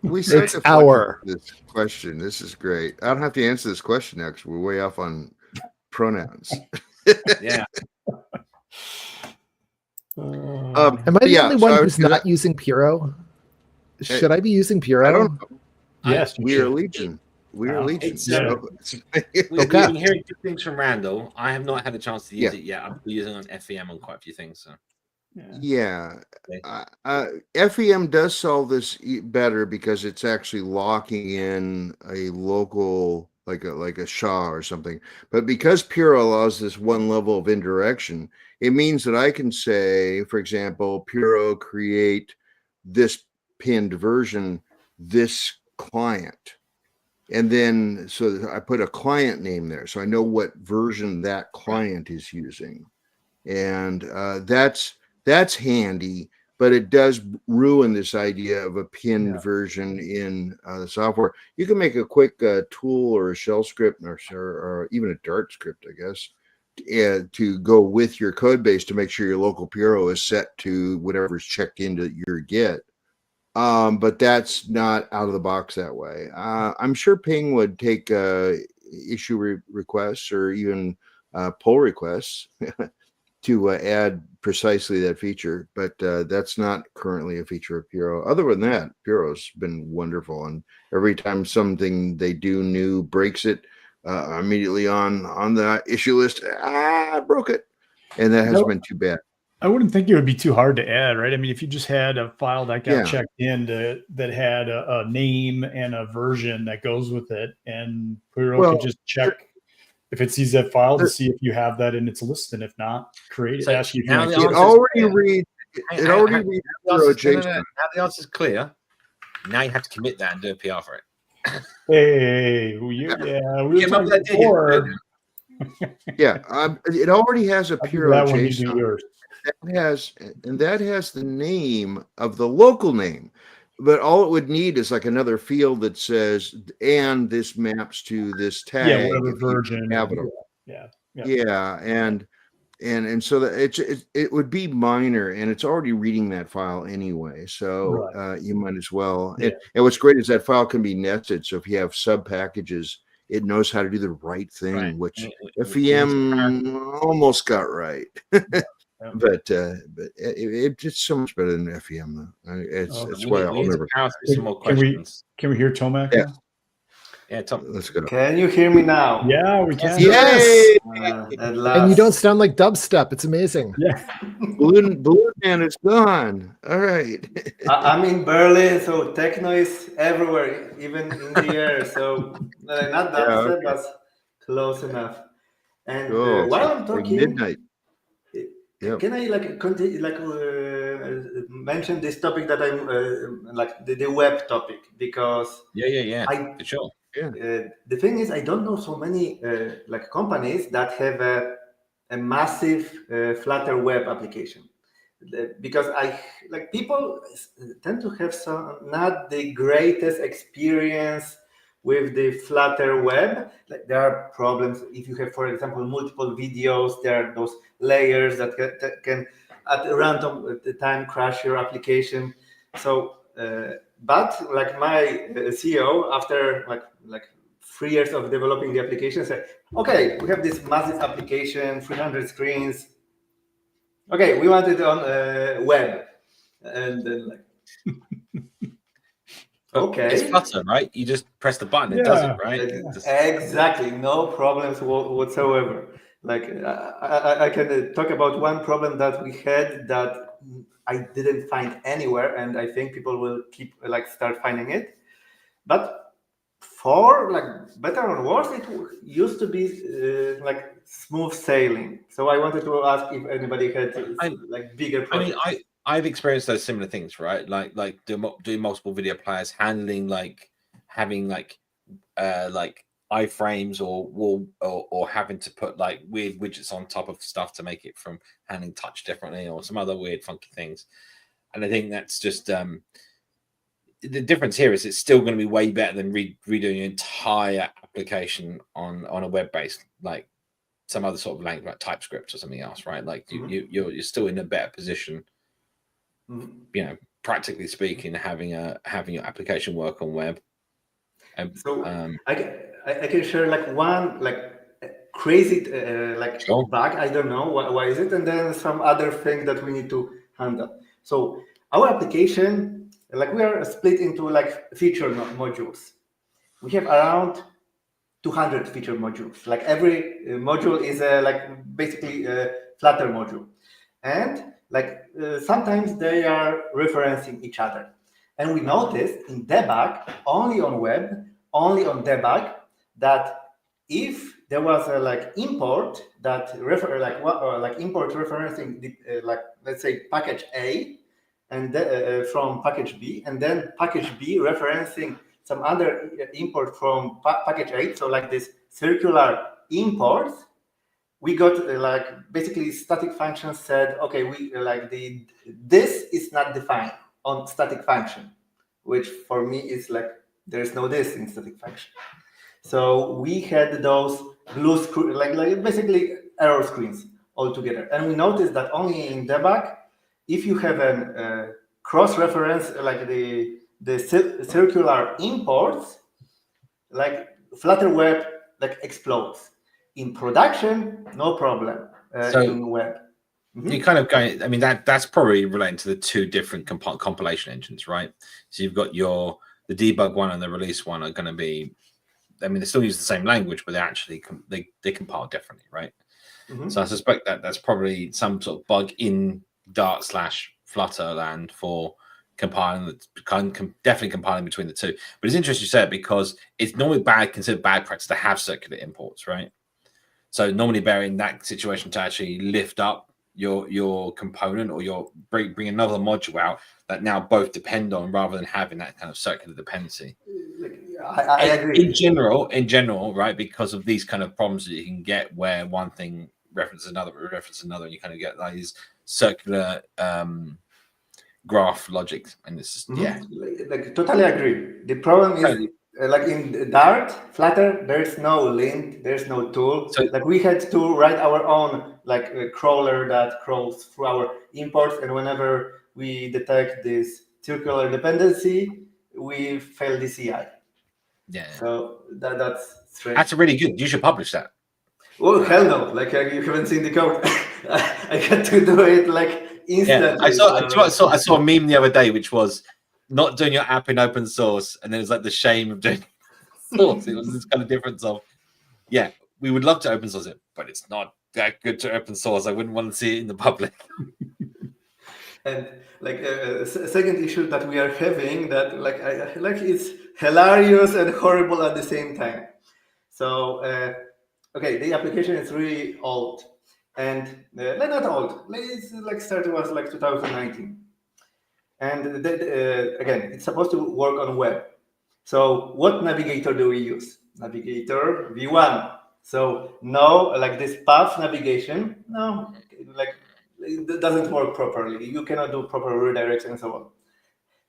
B: It's
E: our
B: this question. This is great. I don't have to answer this question now because we're way off on pronouns.
A: Yeah.
E: Am I the only one who's not using Puro? Should I be using Puro?
B: I don't know.
D: Yes,
B: we are Legion. We are Legion.
A: We've been hearing good things from Randall. I have not had a chance to use it yet. I'm using it on FEM on quite a few things. So.
B: FEM does solve this better because it's actually locking in a local, like a SHA or something. But because Puro allows this one level of indirection, it means that I can say, for example, Puro create this pinned version, this client. And then, so I put a client name there, so I know what version that client is using. And that's handy, but it does ruin this idea of a pinned version in the software. You can make a quick tool or a shell script or even a Dart script, I guess, to go with your code base to make sure your local Puro is set to whatever's checked into your Git. But that's not out of the box that way. I'm sure Ping would take issue requests or even pull requests to add precisely that feature, but that's not currently a feature of Puro. Other than that, Puro's been wonderful, and every time something they do new breaks it, immediately on the issue list, I broke it, and that hasn't been too bad.
D: I wouldn't think it would be too hard to add, right? I mean, if you just had a file that got
B: Yeah.
D: checked in that had a name and a version that goes with it, and Puro
B: Well,
D: could just check if it sees that file to
B: there-
D: see if you have that in its list, and if not, create it.
A: So
D: Ask you if you
A: now
D: want
A: the
D: to keep
B: it
A: answer-
D: it.
B: already
A: clear.
B: reads.
A: Hang-
B: It
A: hang-
B: already
A: hang-
B: reads
A: now the
B: Puro
A: answer's- no,
B: JSON.
A: Now the answer's clear. Now you have to commit that and do a PR for it.
D: Hey, we were
A: Came up
D: talking
A: with that idea,
D: before.
B: Yeah, it already has a
D: I'll do
B: Puro
D: that when you do
B: JSON.
D: yours.
B: That has the name of the local name, but all it would need is like another field that says, and this maps to this tag.
D: Yeah, whatever
B: if you
D: version.
B: have it.
D: Yeah.
B: And so that it would be minor, and it's already reading that file anyway. So
D: Right.
B: you might as well.
D: Yeah.
B: And what's great is that file can be nested. So if you have sub packages, it knows how to do the right thing,
A: Right.
B: which
A: It-
B: FEM almost got right.
D: Yeah.
B: But it's so much better than FEM though. It's why I'll
A: we need to
B: never.
A: power through some more
D: Can we-
A: questions.
D: Can we hear Tomac?
B: Yeah.
D: now?
A: Yeah, Tom.
B: Let's go.
F: Can you hear me now?
D: Yeah, we can.
B: Yay!
F: At last.
E: And you don't sound like dubstep. It's amazing.
D: Yeah.
B: Balloon Man is gone. All right.
F: I'm in Berlin, so techno is everywhere, even in the air. So not that,
B: Yeah, okay.
F: but close enough. And
B: Oh,
F: while I'm
B: like
F: talking,
B: midnight. Yep.
F: can I mention this topic that I'm the web topic, because
A: Yeah.
F: I
A: For sure.
F: the thing is, I don't know so many companies that have a massive Flutter web application, because people tend to have not the greatest experience with the Flutter web. There are problems if you have, for example, multiple videos. There are those layers that can at a random time crash your application. So. But like my CEO, after like 3 years of developing the application, said, "Okay, we have this massive application, 300 screens. Okay, we want it on web." And then okay,
A: It's Flutter, right? You just press the button, it does it, right?
F: Exactly, no problems whatsoever. I can talk about one problem that we had that I didn't find anywhere, and I think people will start finding it. But for better or worse, it used to be smooth sailing. So I wanted to ask if anybody had bigger projects.
A: I mean, I've experienced those similar things, right? Like doing multiple video players, handling having iframes or having to put weird widgets on top of stuff to make it from handling touch differently, or some other weird funky things. And I think that's just the difference here is it's still going to be way better than redoing an entire application on a web based some other sort of language like TypeScript or something else, right? You're still in a better position, practically speaking, having your application work on web.
F: So I can share one crazy
A: Sure.
F: bug. I don't know why is it, and then some other thing that we need to handle. So our application, we are split into feature modules. We have around 200 feature modules. Every module is basically a Flutter module, and sometimes they are referencing each other. And we noticed in debug, only on web, only on debug, that if there was a import that import referencing the, let's say package A, and from package B, and then package B referencing some other import from package A, so this circular imports, we got basically static function said, okay, we this is not defined on static function, which for me is there's no this in static function. So we had those blue screen, basically error screens altogether. And we noticed that only in debug, if you have a cross-reference, the circular imports, Flutter web explodes. In production, no problem. In web.
A: You kind of going. I mean, that's probably relating to the two different compilation engines, right? So you've got the debug one and the release one are going to be. I mean, they still use the same language, but they actually they compile differently, right? So I suspect that's probably some sort of bug in Dart/Flutter land for compiling. Definitely compiling between the two. But it's interesting you said, because it's normally considered bad practice to have circular imports, right? So normally better in that situation to actually lift up your component, or bring another module out that now both depend on, rather than having that kind of circular dependency.
F: I agree.
A: In general, right? Because of these kind of problems that you can get where one thing references another, and you kind of get like these circular graph logic, and it's just,
F: like totally agree. The problem is like in Dart Flutter, there's no lint, there's no tool.
A: So,
F: like we had to write our own like a crawler that crawls through our imports, and whenever we detect this circular dependency, we fail the CI.
A: yeah.
F: So that's strange.
A: That's really good. You should publish that.
F: Oh hell no! Like you haven't seen the code. I had to do it like instantly.
A: I saw a meme the other day, which was not doing your app in open source, and then it's like the shame of doing source. It was this kind of difference of, yeah, we would love to open source it, but it's not that good to open source. I wouldn't want to see it in the public.
F: And like a second issue that we are having, that like it's hilarious and horrible at the same time. So okay, the application is really old, and not old. It's like started was like 2019, and again, it's supposed to work on web. So what navigator do we use? Navigator v1. So no, like this path navigation, no, like it doesn't work properly. You cannot do proper redirection and so on.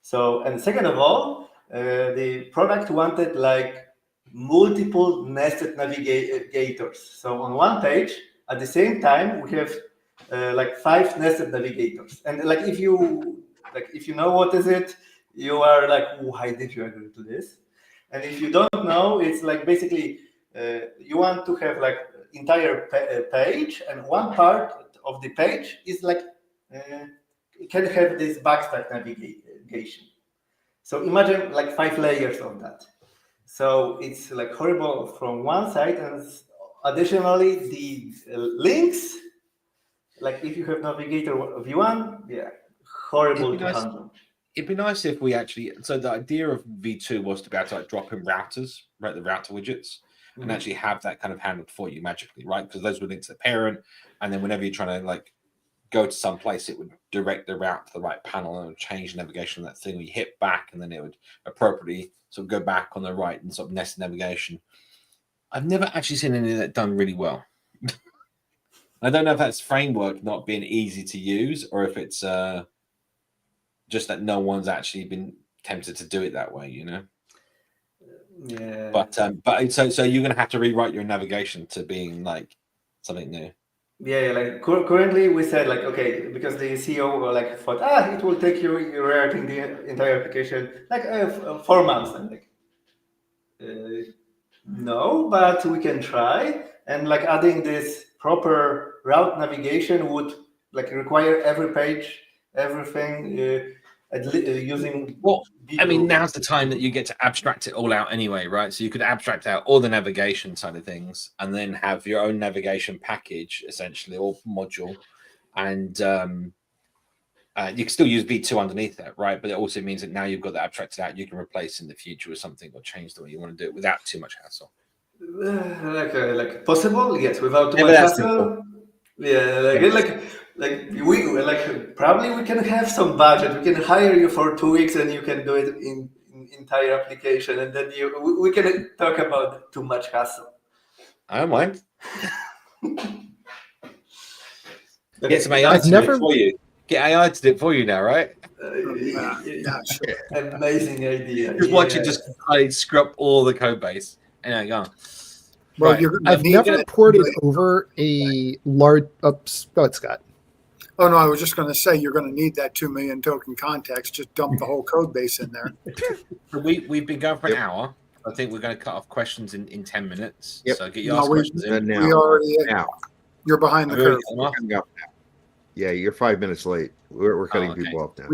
F: So, and second of all, the product wanted like multiple nested navigators. So on one page, at the same time, we have like 5 nested navigators. And like if you know what is it, you are like, why did you agree to this? And if you don't know, it's like basically you want to have like entire page, and one part of the page is like can have this backstack navigation. So imagine like 5 layers of that. So it's like horrible from one side, and additionally the links, like if you have navigator v1, yeah, horrible to handle.
A: It'd be nice if we actually, so the idea of v2 was to be able to like drop in routers, right, the router widgets, and actually have that kind of handled for you magically, right? Because those would link to the parent, and then whenever you're trying to like go to some place, it would direct the route to the right panel and change the navigation of that thing. You hit back, and then it would appropriately sort of go back on the right and sort of nest navigation. I've never actually seen any of that done really well. I don't know if that's framework not being easy to use, or if it's just that no one's actually been tempted to do it that way, you know.
F: Yeah.
A: But so you're gonna have to rewrite your navigation to being like something new.
F: Yeah, like currently we said like, okay, because the CEO like thought, it will take you rewriting the entire application like 4 months. And like, no, but we can try. And like adding this proper route navigation would like require every page, everything using.
A: Well, I mean, now's the time that you get to abstract it all out anyway, right? So you could abstract out all the navigation side of things, and then have your own navigation package, essentially, or module, and you can still use v2 underneath that, right? But it also means that now you've got that abstracted out, you can replace in the future with something or change the way you want to do it without too much hassle.
F: Like possible, yes, without too much hassle. Yeah, like we like probably we can have some budget. We can hire you for 2 weeks, and you can do it in entire application, and then we can talk about too much hassle.
A: I don't mind.
F: Okay.
A: Get some AI to do it for you. Get AI to do it for you now, right?
F: Yeah, sure. Amazing idea.
A: Just watch it just screw up all the code base. Anyway, go on.
E: Well, right. I've never ported over a large. Oops, go ahead, Scott.
C: Oh no, I was just going to say you're going to need that 2 million token context. Just dump the whole code base in there.
A: We've been going for an hour. I think we're going to cut off questions in 10 minutes.
B: Yep.
A: So get your questions in.
B: Now.
C: We already you're behind the curve.
B: Yeah, you're 5 minutes late. We're cutting people off now.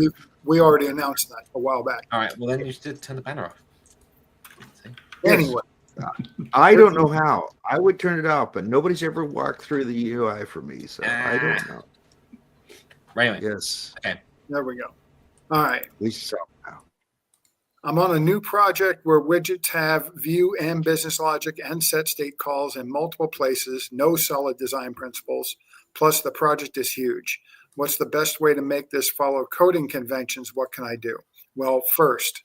C: We already announced that a while back.
A: All right. Well, then you should turn the banner off.
C: Anyway.
B: I don't know how. I would turn it off, but nobody's ever walked through the UI for me, so I don't know.
A: Raymond.
B: Yes.
A: Okay.
C: There we go. All right.
B: Lisa.
C: I'm on a new project where widgets have view and business logic and set state calls in multiple places, no solid design principles, plus the project is huge. What's the best way to make this follow coding conventions? What can I do? Well, first,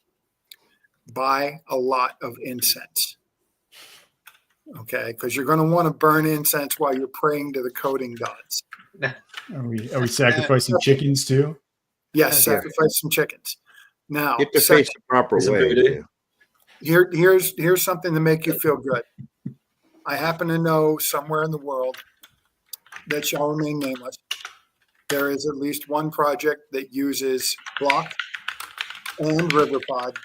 C: buy a lot of incense. Okay, because you're going to want to burn incense while you're praying to the coding gods.
D: Are we sacrificing chickens too?
C: Yes, sacrifice some chickens. Now,
B: Get to face the proper way. Too.
C: Here's something to make you feel good. I happen to know somewhere in the world that shall remain nameless, there is at least one project that uses Block and Riverpod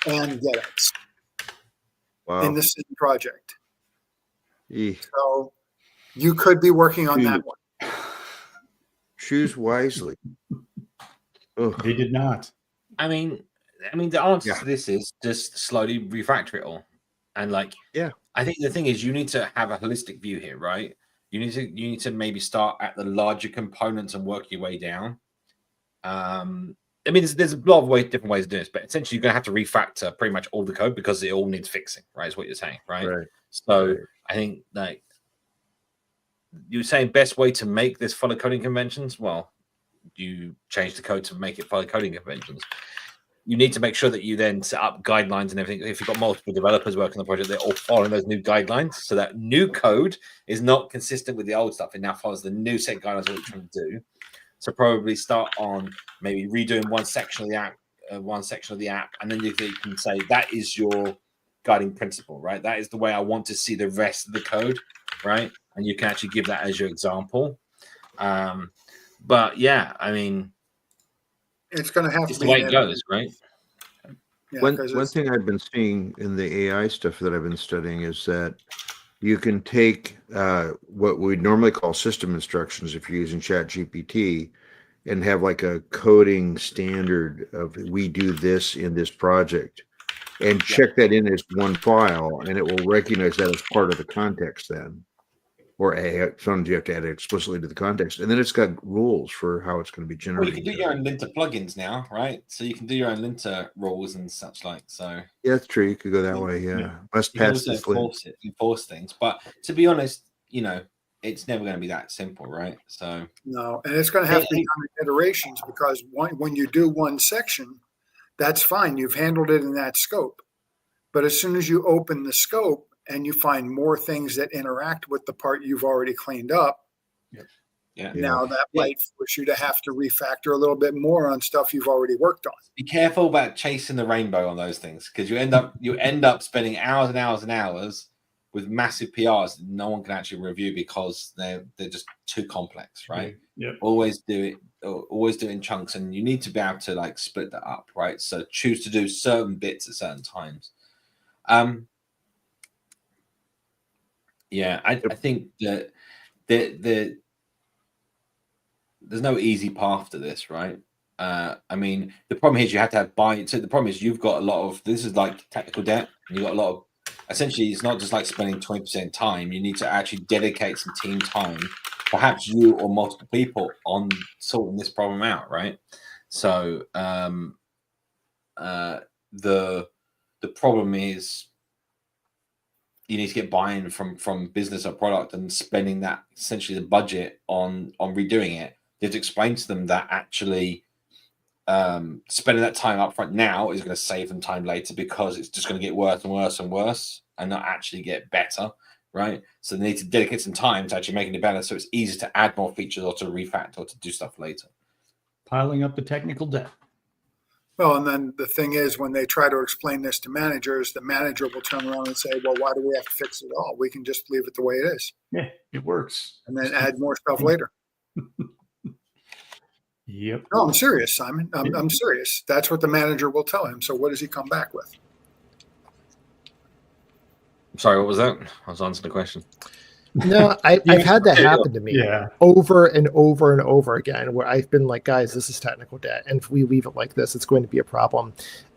C: and GetX in the same project. So you could be working on that one.
B: Choose wisely.
D: They did not.
A: I mean, the answer to this is just slowly refactor it all, and I think the thing is you need to have a holistic view here, right? You need to maybe start at the larger components and work your way down. I mean, there's a lot of different ways to do this, but essentially you're going to have to refactor pretty much all the code because it all needs fixing, right? Is what you're saying, right? So I think you're saying best way to make this follow coding conventions. Well, you change the code to make it follow coding conventions. You need to make sure that you then set up guidelines and everything. If you've got multiple developers working on the project, they're all following those new guidelines, so that new code is not consistent with the old stuff. It now follows the new set of guidelines of what you're trying to do. So probably start on maybe redoing one section of the app, and then you can say that is your guiding principle, right? That is the way I want to see the rest of the code, right? And you can actually give that as your example. But yeah, I mean,
C: it's going to have
A: it's
C: to
A: the way it goes, right?
B: Yeah, one thing I've been seeing in the AI stuff that I've been studying is that you can take what we normally call system instructions if you're using ChatGPT and have like a coding standard of we do this in this project and check that in as one file, and it will recognize that as part of the context then. Or sometimes you have to add it explicitly to the context, and then it's got rules for how it's going to be generated.
A: Well, you can do your own linter plugins now, right? So you can do your own linter rules and such like. So
B: yeah, that's true. You could go that way. Yeah, must pass this
A: enforce things. But to be honest, it's never going to be that simple, right? So
C: no, and it's going to have to be done in iterations because when you do one section, that's fine. You've handled it in that scope, but as soon as you open the scope and you find more things that interact with the part you've already cleaned up. Now that might force you to have to refactor a little bit more on stuff you've already worked on.
A: Be careful about chasing the rainbow on those things, because you end up spending hours and hours and hours with massive PRs that no one can actually review because they're just too complex, right? Always do it in chunks, and you need to be able to split that up, right? So choose to do certain bits at certain times. I think that there's no easy path to this, right? I mean, the problem is you have to have buy-in. So the problem is you've got a lot of this is like technical debt, and you've got a lot of essentially it's not just like spending 20% time. You need to actually dedicate some team time, perhaps you or multiple people, on sorting this problem out, right? So the problem is you need to get buy-in from business or product, and spending that essentially the budget on redoing it. You have to explain to them that actually spending that time up front now is going to save them time later, because it's just going to get worse and worse and worse and not actually get better, right? So they need to dedicate some time to actually making it better, so it's easy to add more features or to refactor or to do stuff later.
D: Piling up the technical debt.
C: Well, and then the thing is, when they try to explain this to managers, the manager will turn around and say, well, why do we have to fix it all? We can just leave it the way it is.
D: Yeah, it works.
C: And then add more stuff later.
D: Yep.
C: No, I'm serious, Simon. I'm serious. That's what the manager will tell him. So what does he come back with?
A: Sorry, what was that? I was answering the question.
E: No, I've had that happen to me over and over and over again, where I've been like, guys, this is technical debt, and if we leave it like this, it's going to be a problem.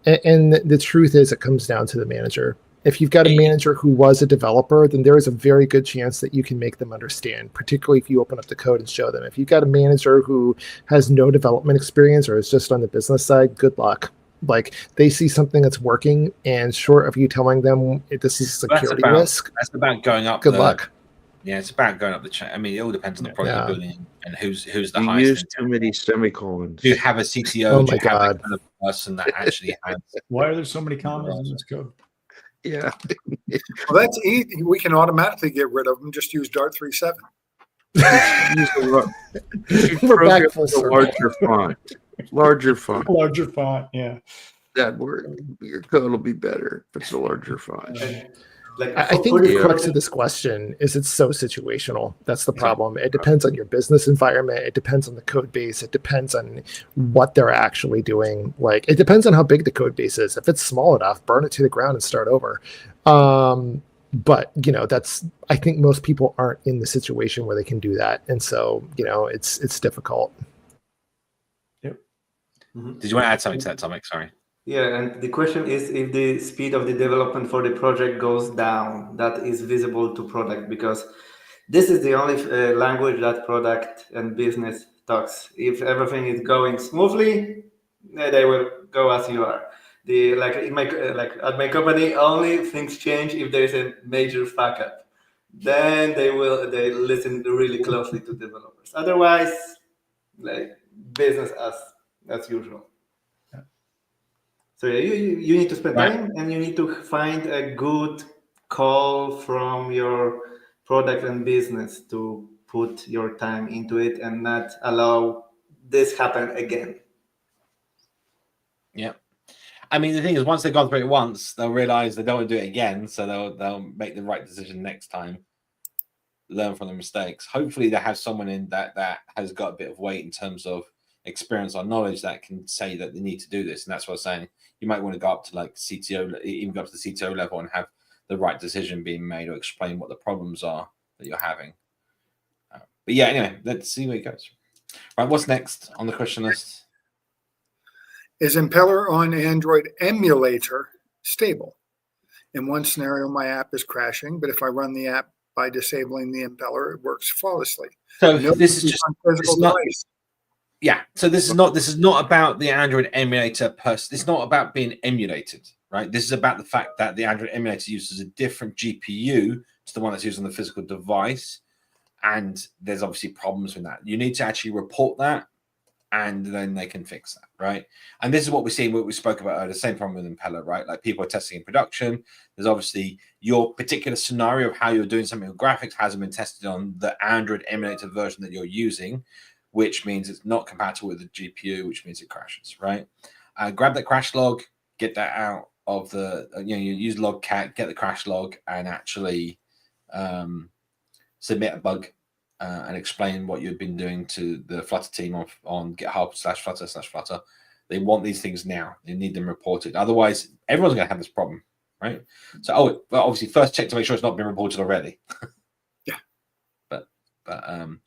E: And the truth is, it comes down to the manager. If you've got a manager who was a developer, then there is a very good chance that you can make them understand, particularly if you open up the code and show them. If you've got a manager who has no development experience or is just on the business side, good luck. Like, they see something that's working, and short of you telling them this is a security risk,
A: that's about going up.
E: Good luck.
A: Yeah, it's about going up the chain. I mean, it all depends on the product you're building and who's the
B: You
A: highest.
B: use too many semicolons.
A: Do you have a CTO?
E: Oh
A: Do
E: my
A: you have
E: God.
A: that kind of person that actually has?
D: Why are there so many commas in this code?
B: Yeah.
C: Well, that's easy. We can automatically get rid of them. Just use Dart 3.7.
E: We're back full circle.
B: Larger font. Larger font.
D: Larger font, yeah.
B: That word, your code will be better if it's a larger font.
E: I think the crux of this question is it's so situational. That's the problem. It depends on your business environment. It depends on the code base. It depends on what they're actually doing. Like, it depends on how big the code base is. If it's small enough, burn it to the ground and start over. But, you know, I think most people aren't in the situation where they can do that. And so, you know, it's difficult.
D: Yep.
A: Did you want to add something to that, Tomek? Sorry.
F: Yeah, and the question is if the speed of the development for the project goes down, that is visible to product, because this is the only language that product and business talks. If everything is going smoothly, they will go as you are. At my company, only things change if there's a major fuck up. Then they listen really closely to developers. Otherwise, like business as usual. So you need to spend time, and you need to find a good call from your product and business to put your time into it and not allow this happen again.
A: Yeah. I mean, the thing is, once they've gone through it once, they'll realize they don't want to do it again. So they'll make the right decision next time, learn from the mistakes. Hopefully they have someone in that has got a bit of weight in terms of experience or knowledge that can say that they need to do this. And that's what I was saying. You might want to go up to like CTO, even go up to the CTO level and have the right decision being made or explain what the problems are that you're having. But yeah, anyway, let's see where it goes. Right, what's next on the question list?
C: Is Impeller on Android emulator stable? In one scenario, my app is crashing, but if I run the app by disabling the Impeller, it works flawlessly.
A: So this is just device. Yeah. So this is not about the Android emulator It's not about being emulated, right? This is about the fact that the Android emulator uses a different GPU to the one that's used on the physical device, and there's obviously problems with that. You need to actually report that, and then they can fix that, right? And this is what we're seeing, what we spoke about earlier, the same problem with Impeller, right? Like, people are testing in production. There's obviously your particular scenario of how you're doing something with graphics hasn't been tested on the Android emulator version that you're using, which means it's not compatible with the GPU, which means it crashes, right? Grab that crash log, get that out of the, you use logcat, get the crash log, and actually submit a bug and explain what you've been doing to the Flutter team on GitHub/Flutter/Flutter. They want these things now. They need them reported. Otherwise, everyone's going to have this problem, right? So, obviously, first check to make sure it's not been reported already.
C: Yeah.
A: But and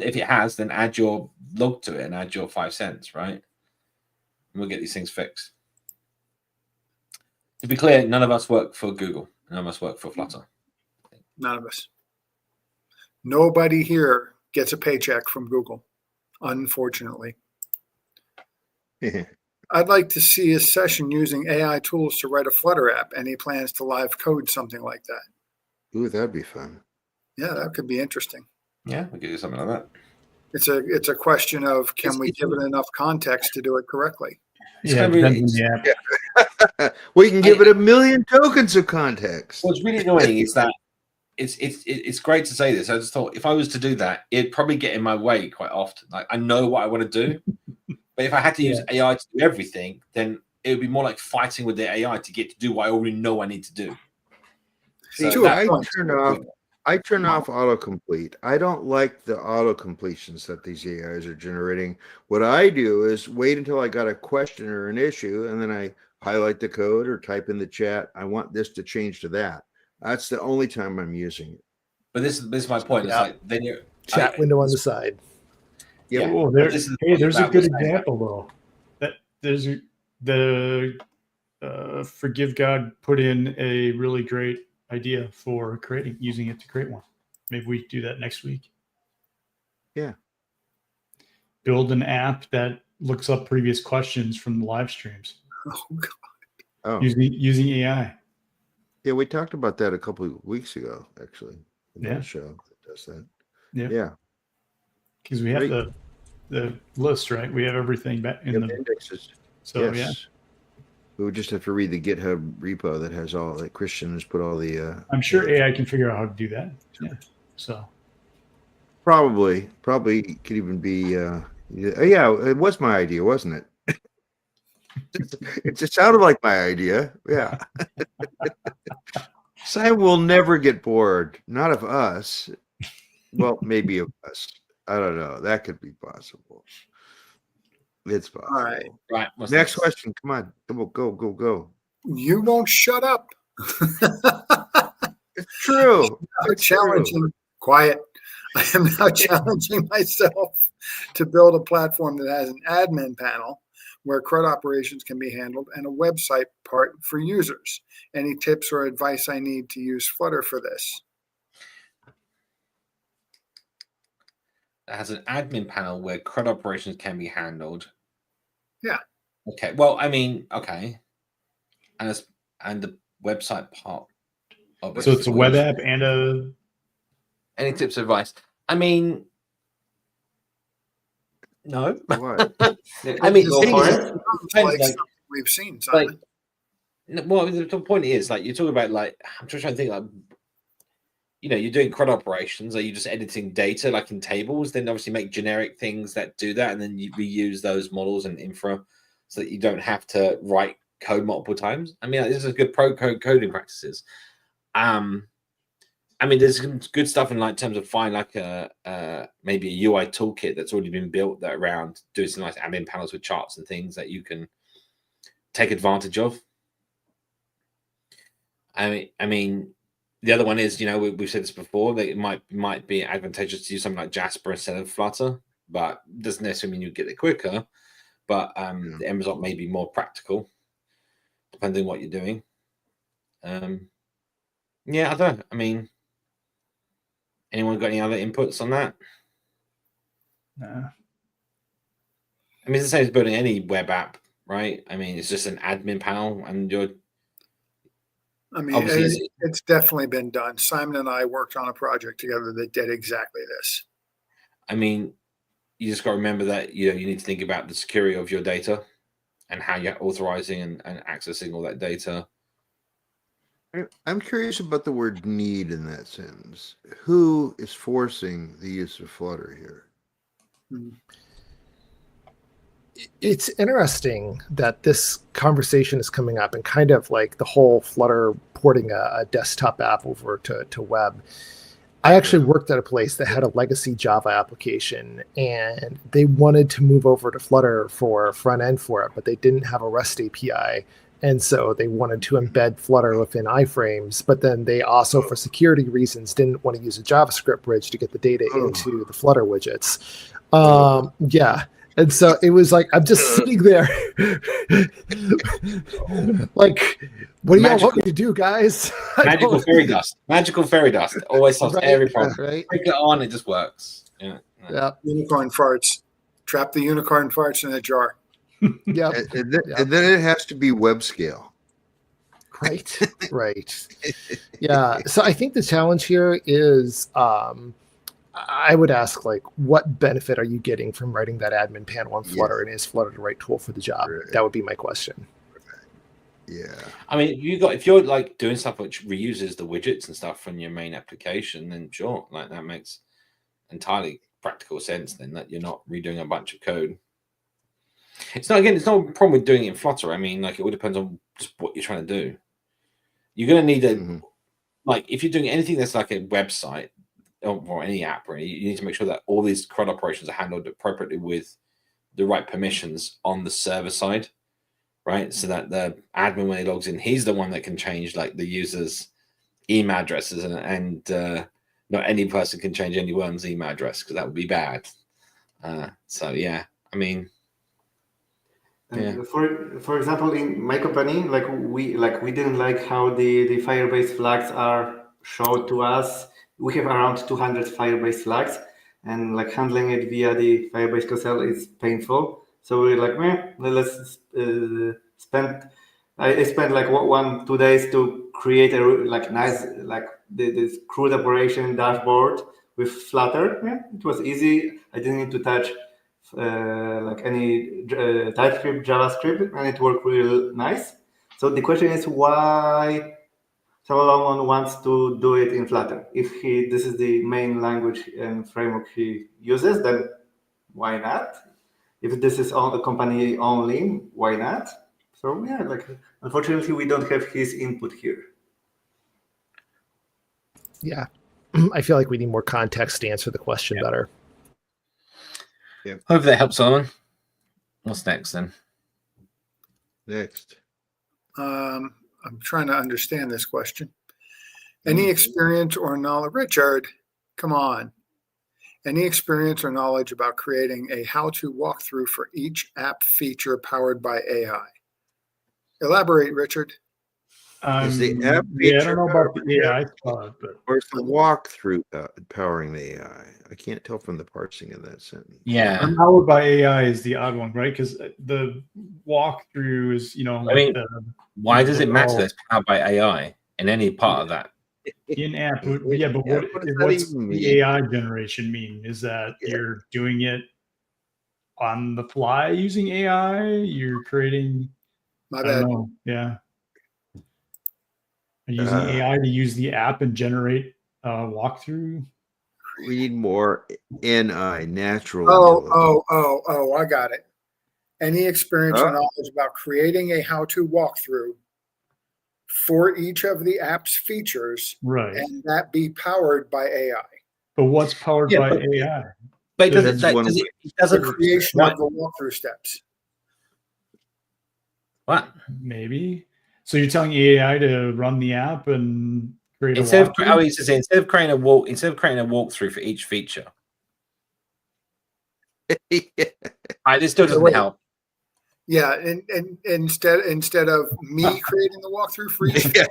A: if it has, then add your log to it and add your 5 cents, right? And we'll get these things fixed. To be clear, none of us work for Google. None of us work for Flutter.
C: None of us. Nobody here gets a paycheck from Google, unfortunately. I'd like to see a session using AI tools to write a Flutter app. Any plans to live code something like that?
B: Ooh, that'd be fun.
C: Yeah, that could be interesting.
A: Yeah, we could do something like that.
C: It's a question of, can we give it enough context to do it correctly?
D: Yeah,
B: we can give it 1 million tokens of context.
A: What's really annoying is that it's great to say this. I just thought if I was to do that, it'd probably get in my way quite often. Like, I know what I want to do, but if I had to use AI to do everything, then it would be more like fighting with the AI to get to do what I already know I need to do.
B: So I turn off autocomplete. I don't like the auto-completions that these AIs are generating. What I do is wait until I got a question or an issue, and then I highlight the code or type in the chat, I want this to change to that. That's the only time I'm using it.
A: But this is my point. It's like, then you're
E: chat window on the side.
A: Yeah.
D: Oh, there's a good example though. That there's the Forgive God put in a really great idea for using it to create one. Maybe we do that next week.
B: Yeah.
D: Build an app that looks up previous questions from the live streams.
C: Oh, God.
B: Oh,
D: using AI.
B: yeah. We talked about that a couple of weeks ago, actually.
D: Yeah.
B: Show that does that.
D: Yeah.
B: Yeah.
D: Because we have
B: Great.
D: the list, right? We have everything back in the
B: indexes.
D: So
B: Yes.
D: yeah.
B: We would just have to read the GitHub repo that has all that Christian has put all the.
D: I'm sure AI can figure out how to do that. Yeah. So
B: Probably could even be. Yeah, it was my idea, wasn't it? It just sounded like my idea. Yeah. Sam will never get bored. Not of us. Well, maybe of us. I don't know. That could be possible. It's possible.
C: All right.
A: Right.
B: Next question. Come on. Go.
C: You won't shut up.
B: It's true.
C: I'm challenging. Quiet. I am now challenging myself to build a platform that has an admin panel where CRUD operations can be handled and a website part for users. Any tips or advice I need to use Flutter for this?
A: It has an admin panel where CRUD operations can be handled.
C: Yeah.
A: Okay. Well, I mean, okay. And the website part of it.
D: So it's a web app and a.
A: Any tips or advice? I mean, no.
B: What?
A: I mean,
F: Go
A: the thing
F: for
A: is,
F: it.
C: Sounds
A: depends,
C: like
A: like-
C: something we've seen, Simon.
A: well, the point is, like, you're talking about, like, I'm just trying to think, like, you're doing CRUD operations. Are you just editing data, like in tables? Then obviously make generic things that do that, and then you reuse those models and infra, so that you don't have to write code multiple times. I mean, this is good coding practices. I mean, there's some good stuff in like terms of find like maybe a UI toolkit that's already been built that around doing some nice admin panels with charts and things that you can take advantage of. I mean, the other one is, we've said this before, that it might be advantageous to use something like Jasper instead of Flutter, but doesn't necessarily mean you get it quicker. But the end result may be more practical, depending on what you're doing. Yeah, I don't know. I mean, anyone got any other inputs on that?
D: Nah.
A: I mean, it's the same as building any web app, right? I mean, it's just an admin panel, and
C: I mean,
A: obviously
C: it's definitely been done. Simon and I worked on a project together that did exactly this.
A: I mean, you just got to remember that you need to think about the security of your data and how you're authorizing and accessing all that data.
B: I'm curious about the word need in that sentence. Who is forcing the use of Flutter here?
E: It's interesting that this conversation is coming up and kind of like the whole Flutter porting a desktop app over to web. I actually worked at a place that had a legacy Java application, and they wanted to move over to Flutter for front end for it, but they didn't have a REST API. And so they wanted to embed Flutter within iframes, but then they also, for security reasons, didn't want to use a JavaScript bridge to get the data into the Flutter widgets. Yeah. And so it was like, I'm just sitting there like, what do y'all want me to do, guys?
A: Magical fairy dust. Magical fairy dust. Always solves every problem.
E: Right.
A: Click it on, it just works. Yeah.
C: Unicorn farts. Trap the unicorn farts in a jar.
E: Yeah.
B: And then it has to be web scale.
E: Right. Right. Yeah. So I think the challenge here is, I would ask, like, what benefit are you getting from writing that admin panel on Flutter, and is Flutter the right tool for the job?
B: Right.
E: That would be my question.
B: Yeah.
A: I mean, if you're like doing stuff which reuses the widgets and stuff from your main application, then sure, like that makes entirely practical sense. Then that you're not redoing a bunch of code. It's not a problem with doing it in Flutter. I mean, like, it all depends on just what you're trying to do. You're going to need like, if you're doing anything that's like a website or any app, really, you need to make sure that all these CRUD operations are handled appropriately with the right permissions on the server side, right? So that the admin, when he logs in, he's the one that can change like the user's email addresses, and not any person can change anyone's email address, because that would be bad. So yeah, I mean,
F: And for example, in my company, we didn't like how the Firebase flags are showed to us. We have around 200 Firebase flags, and like handling it via the Firebase console is painful. So we're like, let's spend. I spent like 2 days to create a like nice like this CRUD operation dashboard with Flutter. Yeah, it was easy. I didn't need to touch like any TypeScript, JavaScript, and it worked real nice. So the question is why someone wants to do it in Flutter. If this is the main language and framework he uses, then why not? If this is on the company only, why not? So yeah, like unfortunately we don't have his input here.
E: Yeah. I feel like we need more context to answer the question better.
A: Hope that helps, Simon. What's next then?
B: Next.
C: I'm trying to understand this question. Any experience or knowledge, Richard, come on. Any experience or knowledge about creating a how-to walkthrough for each app feature powered by AI? Elaborate, Richard.
B: Is the app
D: Yeah, I
B: feature
D: don't know about the AI part, but
B: or is the walkthrough powering the AI? I can't tell from the parsing of that sentence.
A: Yeah.
D: powered by AI is the odd one, right? Because the walkthrough is,
A: I mean, why does it matter that it's powered by AI in any part of that?
D: in-app? Yeah, but
B: What does that
D: what's
B: even
D: the
B: mean?
D: AI generation mean? Is that
B: Yeah.
D: you're doing it on the fly using AI? You're creating,
C: My
D: I
C: bad.
D: don't know. Yeah. Are you using AI to use the app and generate a walkthrough?
B: We need more NI, natural intelligence.
C: I got it. Any experience or knowledge about creating a how-to walkthrough for each of the app's features,
D: Right.
C: and that be powered by AI?
D: But what's powered by AI?
A: But it
B: That's one way.
A: doesn't
C: The creation of the walkthrough steps.
A: What?
D: Maybe. So you're telling AI to run the app and create
A: Instead
D: a
A: of
D: walkthrough?
A: instead of creating a walkthrough for each feature. This still doesn't help.
C: Yeah, and instead of me creating the walkthrough for each
B: Yeah.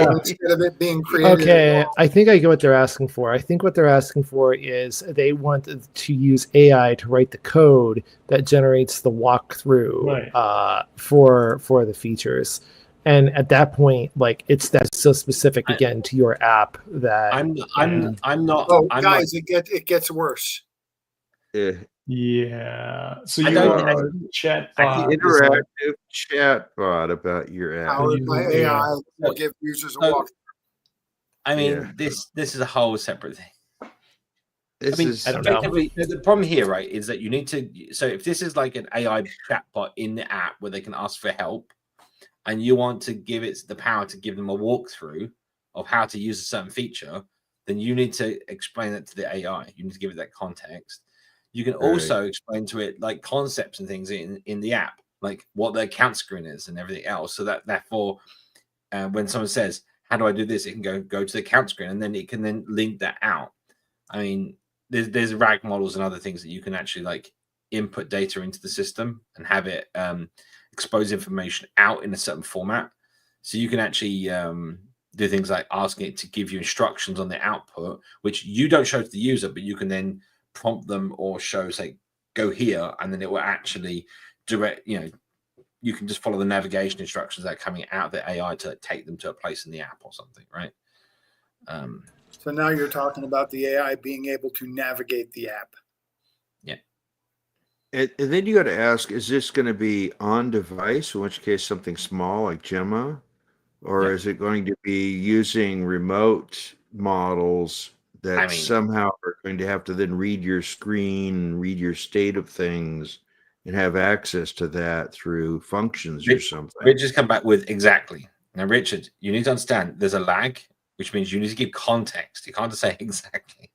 C: or instead of it being created.
E: Okay, I think I get what they're asking for. I think what they're asking for is they want to use AI to write the code that generates the walkthrough for the features. And at that point, like that's so specific again to your app that
A: I'm not.
C: Oh,
A: I'm
C: guys,
A: not,
C: it gets worse.
D: Yeah. So
A: I
D: you
A: don't-
D: are chat bot.
B: Interactive chat bot about your app.
C: Powered by
D: using AI.
C: AI will give users a walkthrough.
A: I mean,
B: Yeah.
A: this is a whole separate thing.
B: This is
E: I don't know.
A: The problem here, right, is that you need to. So if this is like an AI chatbot in the app where they can ask for help, and you want to give it the power to give them a walkthrough of how to use a certain feature, then you need to explain it to the AI. You need to give it that context. You can also explain to it like concepts and things in the app, like what the account screen is and everything else. So that therefore, when someone says, "How do I do this?" it can go to the account screen, and then it can then link that out. I mean, there's RAG models and other things that you can actually like input data into the system and have it expose information out in a certain format. So you can actually do things like asking it to give you instructions on the output, which you don't show to the user, but you can then prompt them or show, say, go here, and then it will actually direct, you can just follow the navigation instructions that are coming out of the AI to take them to a place in the app or something, right?
C: So now you're talking about the AI being able to navigate the app.
A: Yeah.
B: And then you got to ask, is this going to be on device, in which case something small like Gemma, or is it going to be using remote models that somehow are going to have to then read your screen, read your state of things, and have access to that through functions or something?
A: Richard's come back with exactly. Now, Richard, you need to understand there's a lag, which means you need to give context. You can't just say exactly.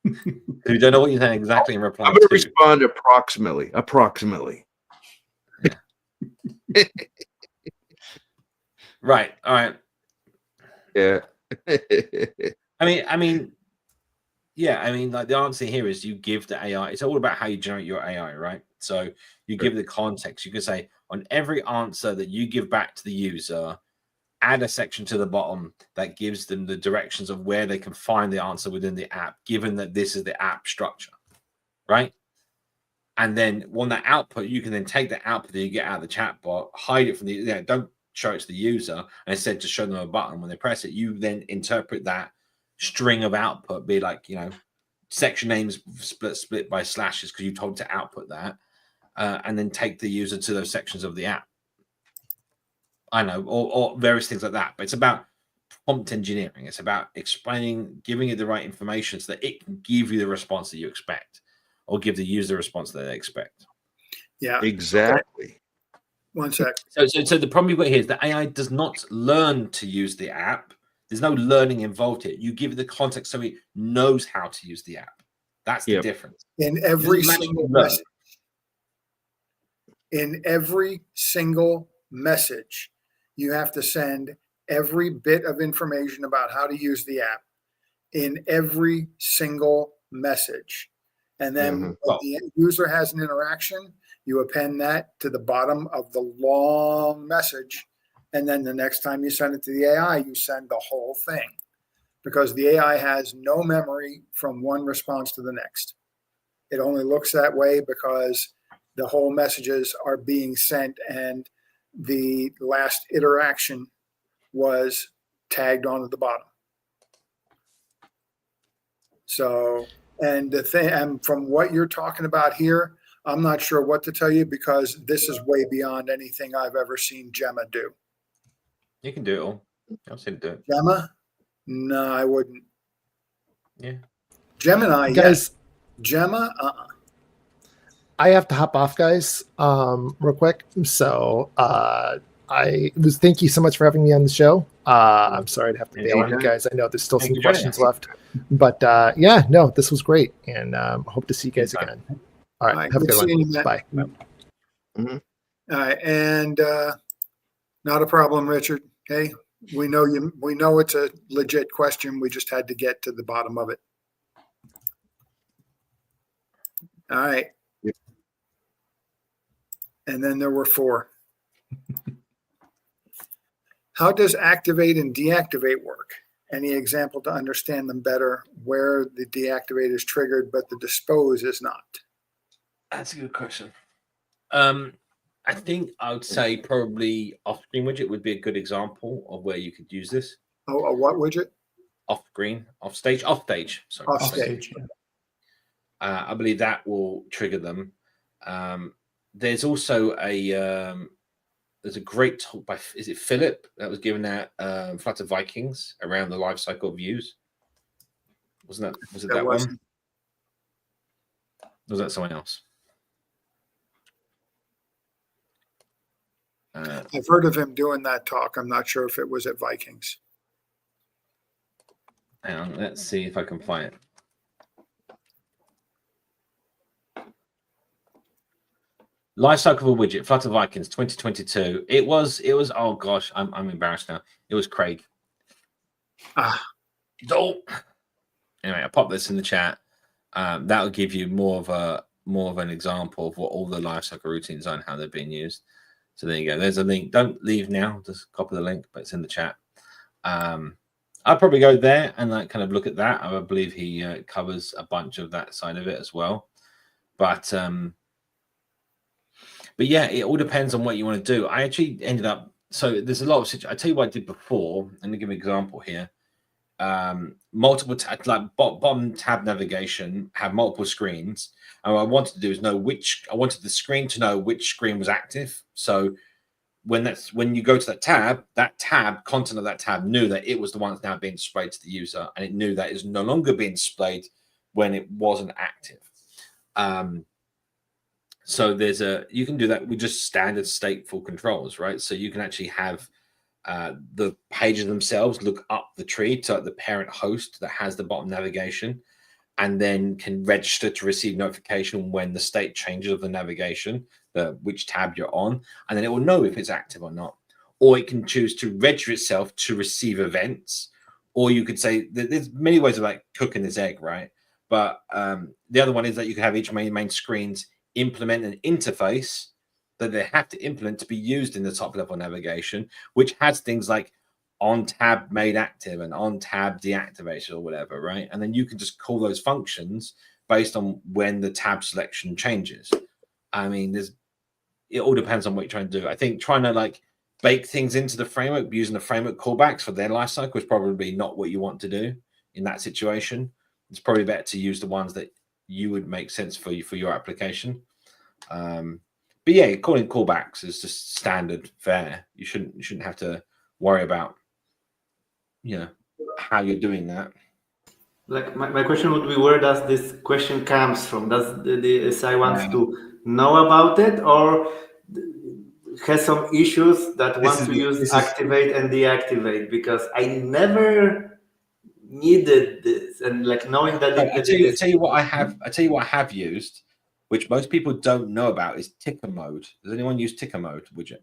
A: You don't know what you're saying exactly in reply.
B: I'm going to respond approximately.
A: Yeah. Right. All right.
B: Yeah.
A: I mean, Yeah, I mean, like the answer here is you give the AI. It's all about how you generate your AI, right? So you give the context. You can say on every answer that you give back to the user, add a section to the bottom that gives them the directions of where they can find the answer within the app, given that this is the app structure, right? And then on that output, you can then take the output that you get out of the chatbot, hide it from the, don't show it to the user, and instead just show them a button. When they press it, you then interpret that string of output, be like, section names split by slashes because you told it to output that, and then take the user to those sections of the app. I know, or various things like that. But it's about prompt engineering. It's about explaining, giving it the right information so that it can give you the response that you expect, or give the user the response that they expect.
C: Yeah,
B: Exactly.
C: Okay. One sec.
A: So the problem you've got here is that AI does not learn to use the app. There's no learning involved here. You give it the context so it knows how to use the app. That's the difference.
C: In every single message. In every single message, you have to send every bit of information about how to use the app in every single message. And then when the user has an interaction, you append that to the bottom of the long message. And then the next time you send it to the AI, you send the whole thing, because the AI has no memory from one response to the next. It only looks that way because the whole messages are being sent and the last interaction was tagged onto the bottom. So, and the thing, and from what you're talking about here, I'm not sure what to tell you, because this is way beyond anything I've ever seen Gemma do.
A: You can do it all. I've seen it do it.
C: Gemma? No, I wouldn't.
A: Yeah.
C: Gemini,
E: guys.
C: Yes. Gemma,
E: I have to hop off, guys, real quick. So thank you so much for having me on the show. I'm sorry to have to bail on you guys. I know there's still some questions left, but yeah, no, this was great, and hope to see you guys again. All right, have a good one. Bye.
C: All right, and not a problem, Richard. Okay, we know you. We know it's a legit question. We just had to get to the bottom of it. All right. And then there were 4. How does activate and deactivate work? Any example to understand them better, where the deactivate is triggered but the dispose is not?
A: That's a good question. I think I would say probably off-screen widget would be a good example of where you could use this.
C: Oh, a what widget?
A: Off-screen, off-stage. Sorry.
C: Off-stage.
A: I believe that will trigger them. There's also there's a great talk by, is it Philip, that was given out Flutter Vikings around the lifecycle views. Was it that one? Or was that someone else?
C: I've heard of him doing that talk. I'm not sure if it was at Vikings.
A: Hang on, let's see if I can find it. Lifecycle of a widget, Flutter Vikings 2022. It was, oh gosh, I'm embarrassed now. It was Craig. Oh. Anyway, I popped this in the chat. That'll give you more of an example of what all the lifecycle routines are and how they're being used. So there you go. There's a link. Don't leave now. Just copy the link, but it's in the chat. I'll probably go there and like kind of look at that. I believe he covers a bunch of that side of it as well. But yeah, it all depends on what you want to do. I actually ended up, so there's a lot of situations. I tell you what I did before. Let me give an example here. Multiple tab, like bottom tab navigation, have multiple screens. And what I wanted to do is know I wanted the screen to know which screen was active. So when you go to that tab, content of that tab knew that it was the one that's now being displayed to the user, and it knew that it's no longer being displayed when it wasn't active. So you can do that with just standard stateful controls, right? So you can actually have the pages themselves look up the tree to the parent host that has the bottom navigation, and then can register to receive notification when the state changes of the navigation, which tab you're on, and then it will know if it's active or not. Or it can choose to register itself to receive events, or you could say there's many ways of like cooking this egg, right? But the other one is that you can have each main screens implement an interface that they have to implement to be used in the top level navigation, which has things like on tab made active and on tab deactivated or whatever, right? And then you can just call those functions based on when the tab selection changes. I mean, it all depends on what you're trying to do. I think trying to like bake things into the framework using the framework callbacks for their lifecycle is probably not what you want to do in that situation. It's probably better to use the ones that you would make sense for your application. But yeah, calling callbacks is just standard fare. You shouldn't have to worry about, you know, how you're doing that.
F: Like my question would be, where does this question comes from? Does the SI wants to know about it, or has some issues that want to use activate and deactivate? Because I never needed this, and like knowing that
A: I tell you what I have used, which most people don't know about, is ticker mode. Does anyone use ticker mode widget?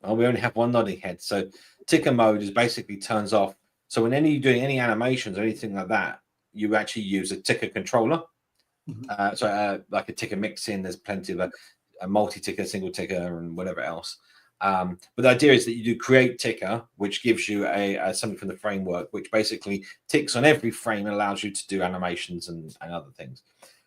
A: Oh, we only have one nodding head. So ticker mode is basically turns off. So when you're doing any animations or anything like that, you actually use a ticker controller. Like a ticker mixin, there's plenty of a multi-ticker, single ticker, and whatever else. But the idea is that you do create ticker, which gives you something from the framework, which basically ticks on every frame and allows you to do animations and other things.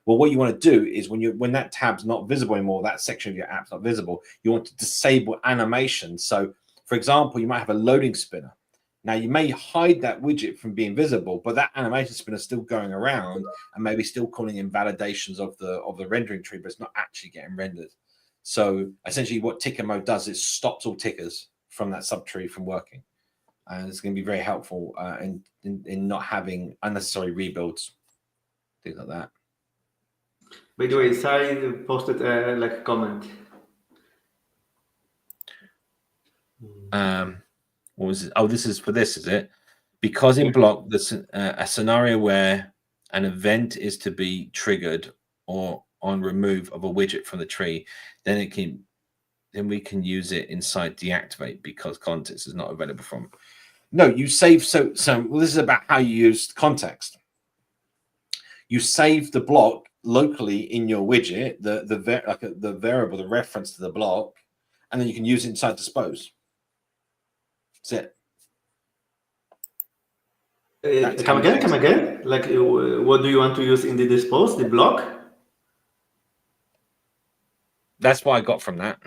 A: Well, what you want to do is when that tab's not visible anymore, that section of your app's not visible, you want to disable animation. So, for example, you might have a loading spinner. Now, you may hide that widget from being visible, but that animation spinner is still going around and maybe still calling in validations of the rendering tree, but it's not actually getting rendered. So essentially what ticker mode does is stops all tickers from that subtree from working. And it's going to be very helpful in not having unnecessary rebuilds, things like that.
F: By the way, Sai posted a comment.
A: What was it? Oh, this is for this, is it? Because in block, there's a scenario where an event is to be triggered or on remove of a widget from the tree, then we can use it inside deactivate because context is not available from. No, you save. So well, this is about how you use context. You save the block locally in your widget, the variable, the reference to the block, and then you can use it inside dispose. That's it.
F: Come again. Like, what do you want to use in the dispose? The block?
A: That's what I got from that.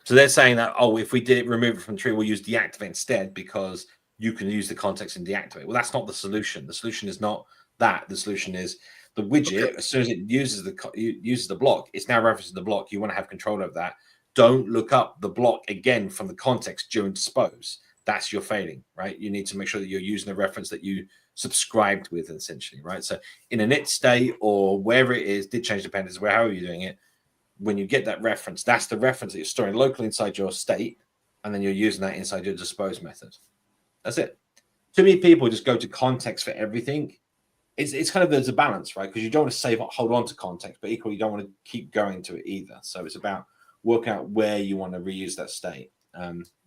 A: So they're saying that, oh, if we did remove it from the tree, we'll use deactivate instead because you can use the context and deactivate. Well, that's not the solution. The solution is not that. The solution is the widget. As soon as it uses the block, it's now referencing the block. You want to have control of that. Don't look up the block again from the context during dispose. That's your failing, right? You need to make sure that you're using the reference that you subscribed with, essentially, right? So in an it state or wherever it is, did change dependencies, however you're doing it, when you get that reference, that's the reference that you're storing locally inside your state, and then you're using that inside your dispose method. That's it. Too many people just go to context for everything. It's kind of, there's a balance, right? Because you don't want to hold on to context, but equally you don't want to keep going to it either. So it's about working out where you want to reuse that state.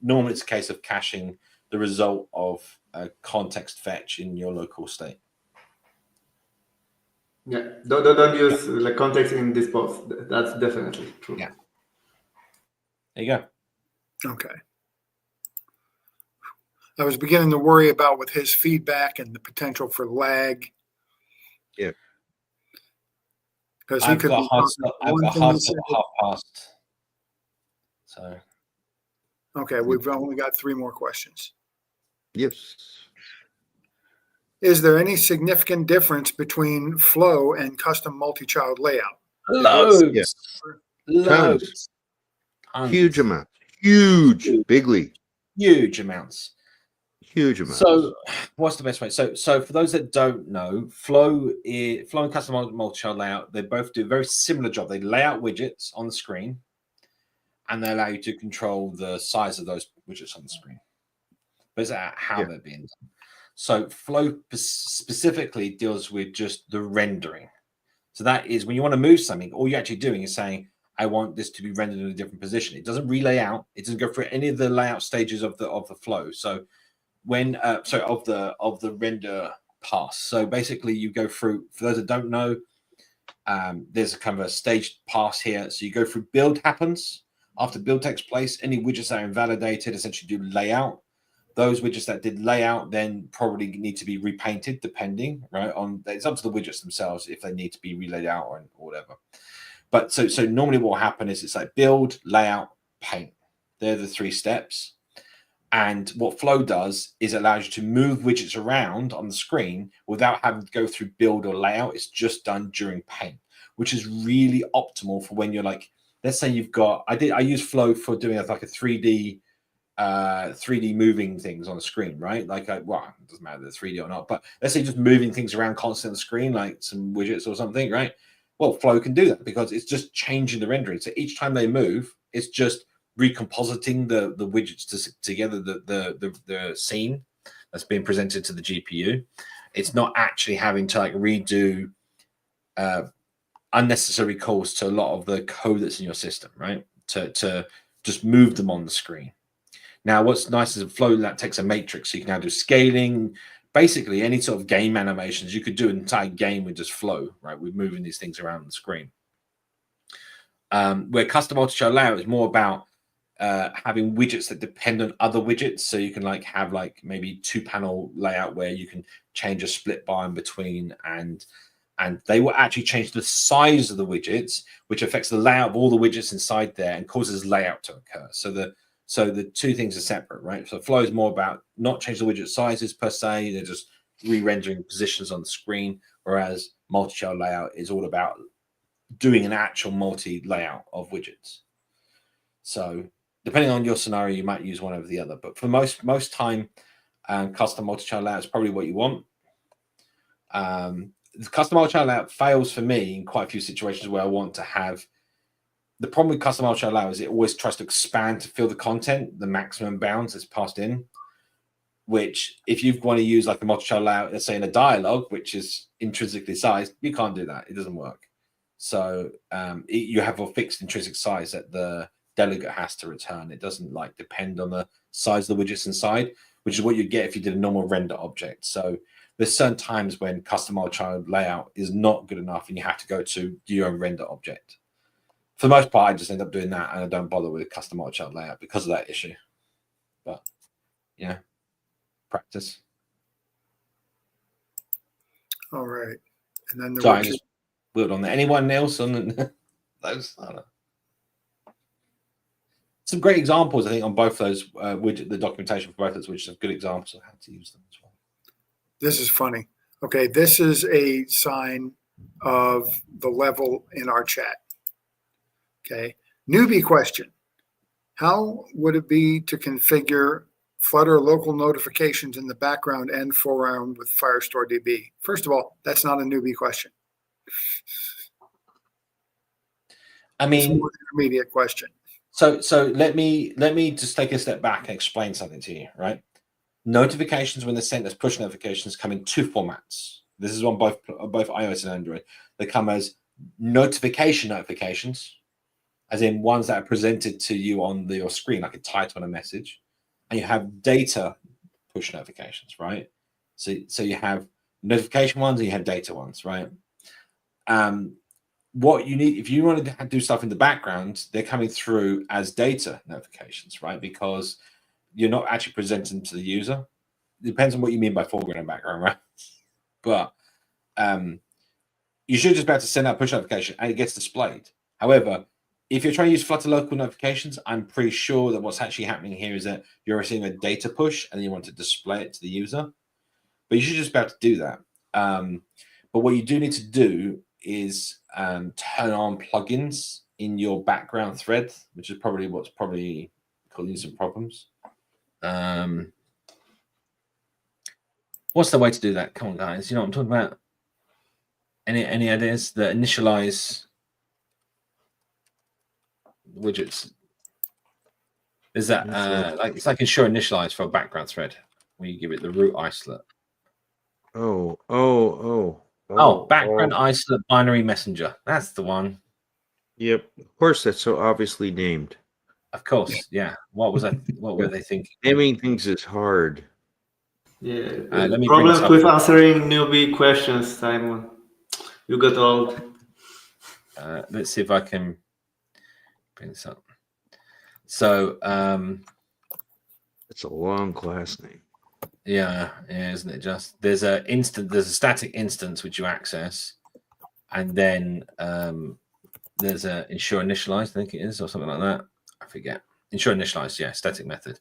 A: Normally it's a case of caching the result of a context fetch in your local state.
F: Yeah, don't use the context in dispose. That's definitely true.
A: Yeah. There you go.
C: Okay. I was beginning to worry about with his feedback and the potential for lag.
B: Yeah.
C: Because he
A: I've
C: could
A: got
C: be
A: hard stop, half past. So.
C: Okay, we've only got 3 more questions.
B: Yes.
C: Is there any significant difference between flow and custom multi-child layout?
A: Loads.
B: Yeah.
A: Loads.
B: Huge amount. Huge. Bigly.
A: Huge amounts.
B: Huge amounts.
A: So what's the best way? So for those that don't know, Flow and custom multi-child layout, they both do a very similar job. They lay out widgets on the screen and they allow you to control the size of those widgets on the screen. But it's how they're being done. So Flow specifically deals with just the rendering. So that is when you want to move something, all you're actually doing is saying, I want this to be rendered in a different position. It doesn't relay out. It doesn't go through any of the layout stages of the flow. So when of the render pass. So basically, you go through. For those that don't know, there's a kind of a staged pass here. So you go through build happens. After build takes place, any widgets that are invalidated essentially do layout. Those widgets that did layout then probably need to be repainted, depending, right? On it's up to the widgets themselves if they need to be relaid out or whatever. But so normally what will happen is it's like build, layout, paint. They're the 3 steps. And what Flow does is it allows you to move widgets around on the screen without having to go through build or layout. It's just done during paint, which is really optimal for when you're like, let's say you've got, I use Flow for doing like a 3D moving things on the screen, right? Like, well, it doesn't matter if it's 3D or not, but let's say just moving things around constantly on the screen, like some widgets or something, right? Well, Flow can do that because it's just changing the rendering. So each time they move, it's just recompositing the widgets together, the scene that's being presented to the GPU. It's not actually having to like redo unnecessary calls to a lot of the code that's in your system, right? To just move them on the screen. Now, what's nice is a Flow that takes a matrix, so you can now do scaling. Basically, any sort of game animations, you could do an entire game with just Flow, right? With moving these things around the screen. Where custom multi-channel layout is more about having widgets that depend on other widgets. So you can like have like maybe 2-panel layout where you can change a split bar in between, and they will actually change the size of the widgets, which affects the layout of all the widgets inside there and causes layout to occur. So the 2 things are separate, right? So Flow is more about not changing the widget sizes per se. They're just re-rendering positions on the screen, whereas multi-channel layout is all about doing an actual multi-layout of widgets. So depending on your scenario, you might use one over the other. But for most time, custom multi-channel layout is probably what you want. The custom multi-channel layout fails for me in quite a few situations where I want to have. The problem with custom multi-channel layout is it always tries to expand to fill the content, the maximum bounds that's passed in, which if you want to use like a multi-channel layout, let's say in a dialogue, which is intrinsically sized, you can't do that. It doesn't work. So you have a fixed intrinsic size that the delegate has to return. It doesn't like depend on the size of the widgets inside, which is what you get if you did a normal render object. So there's certain times when custom multi-channel layout is not good enough and you have to go to your own render object. For the most part, I just end up doing that and I don't bother with custom multi-channel layout because of that issue. But yeah, practice.
C: All right. And then
A: Sorry, I just wheeled on there. Anyone else on those? I don't know. Some great examples, I think, on both those widget, the documentation for both those, which are good examples of how to use them as well.
C: This is funny. Okay, this is a sign of the level in our chat. Okay, newbie question. How would it be to configure Flutter local notifications in the background and foreground with Firestore DB? First of all, that's not a newbie question.
A: I mean,
C: it's a more intermediate question.
A: So let me just take a step back and explain something to you, right? Notifications, when they're sent as push notifications, come in 2 formats. This is on both iOS and Android. They come as notifications, as in ones that are presented to you on your screen, like a title on a message, and you have data push notifications, right? So you have notification ones and you have data ones, right? What you need, if you want to do stuff in the background, they're coming through as data notifications, right? Because you're not actually presenting them to the user. It depends on what you mean by foreground and background, right? But you should just be able to send out push notification and it gets displayed. However, if you're trying to use Flutter local notifications, I'm pretty sure that what's actually happening here is that you're receiving a data push and you want to display it to the user. But you should just be able to do that. But what you do need to do is turn on plugins in your background thread, which is probably what's causing some problems. What's the way to do that? Come on, guys. You know what I'm talking about? Any ideas that initialize widgets? Is that like it's like ensure initialize for a background thread where you give it the root isolate? Background isolate binary messenger. That's the one.
B: Yep. Of course, that's so obviously named.
A: Of course, yeah. What were they thinking?
B: Naming things is hard.
F: Yeah.
A: Let me bring this
F: Problems
A: up.
F: with answering newbie questions, Simon. You got old.
A: Let's see if I can bring this up. So,
B: It's a long class name.
A: yeah, isn't it? Just there's a static instance which you access, and then there's a ensure initialized, I think it is, or something like that. I forget. Ensure initialized, yeah, static method.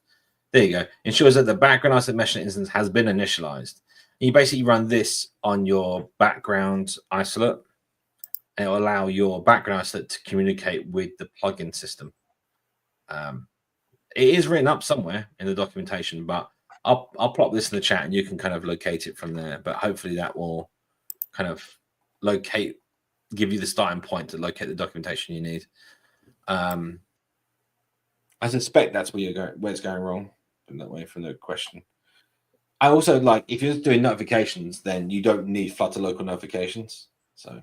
A: There you go. Ensures that the background isolate meshing instance has been initialized. And you basically run this on your background isolate, and it will allow your background isolate to communicate with the plugin system. It is written up somewhere in the documentation, but I'll plop this in the chat and you can kind of locate it from there. But hopefully that will kind of give you the starting point to locate the documentation you need. I suspect that's where it's going wrong in that way from the question. I also like if you're doing notifications, then you don't need Flutter local notifications. So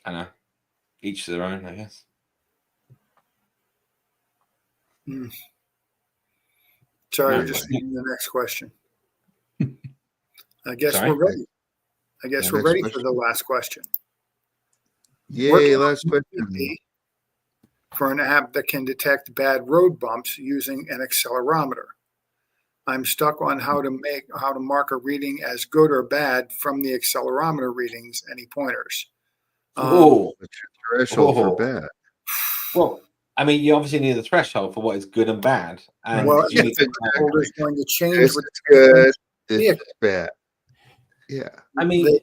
A: I know each to their own, I guess.
C: Sorry,
A: No,
C: we're just reading the next question. I guess
A: Sorry?
C: we're ready. I guess
B: The
C: we're
B: next
C: ready
B: question.
C: for the last question.
B: Yay,
C: Working
B: last
C: on
B: question.
C: for an app that can detect bad road bumps using an accelerometer. I'm stuck on how to mark a reading as good or bad from the accelerometer readings. Any pointers?
A: Oh,
B: What's your threshold for bad?
A: Well, I mean, you obviously need a threshold for what is good and bad, and
C: Well,
A: you need
C: the
A: to
C: threshold is going to change
B: This
C: with
B: is good. This
C: Yeah.
B: is bad. Yeah.
A: I mean,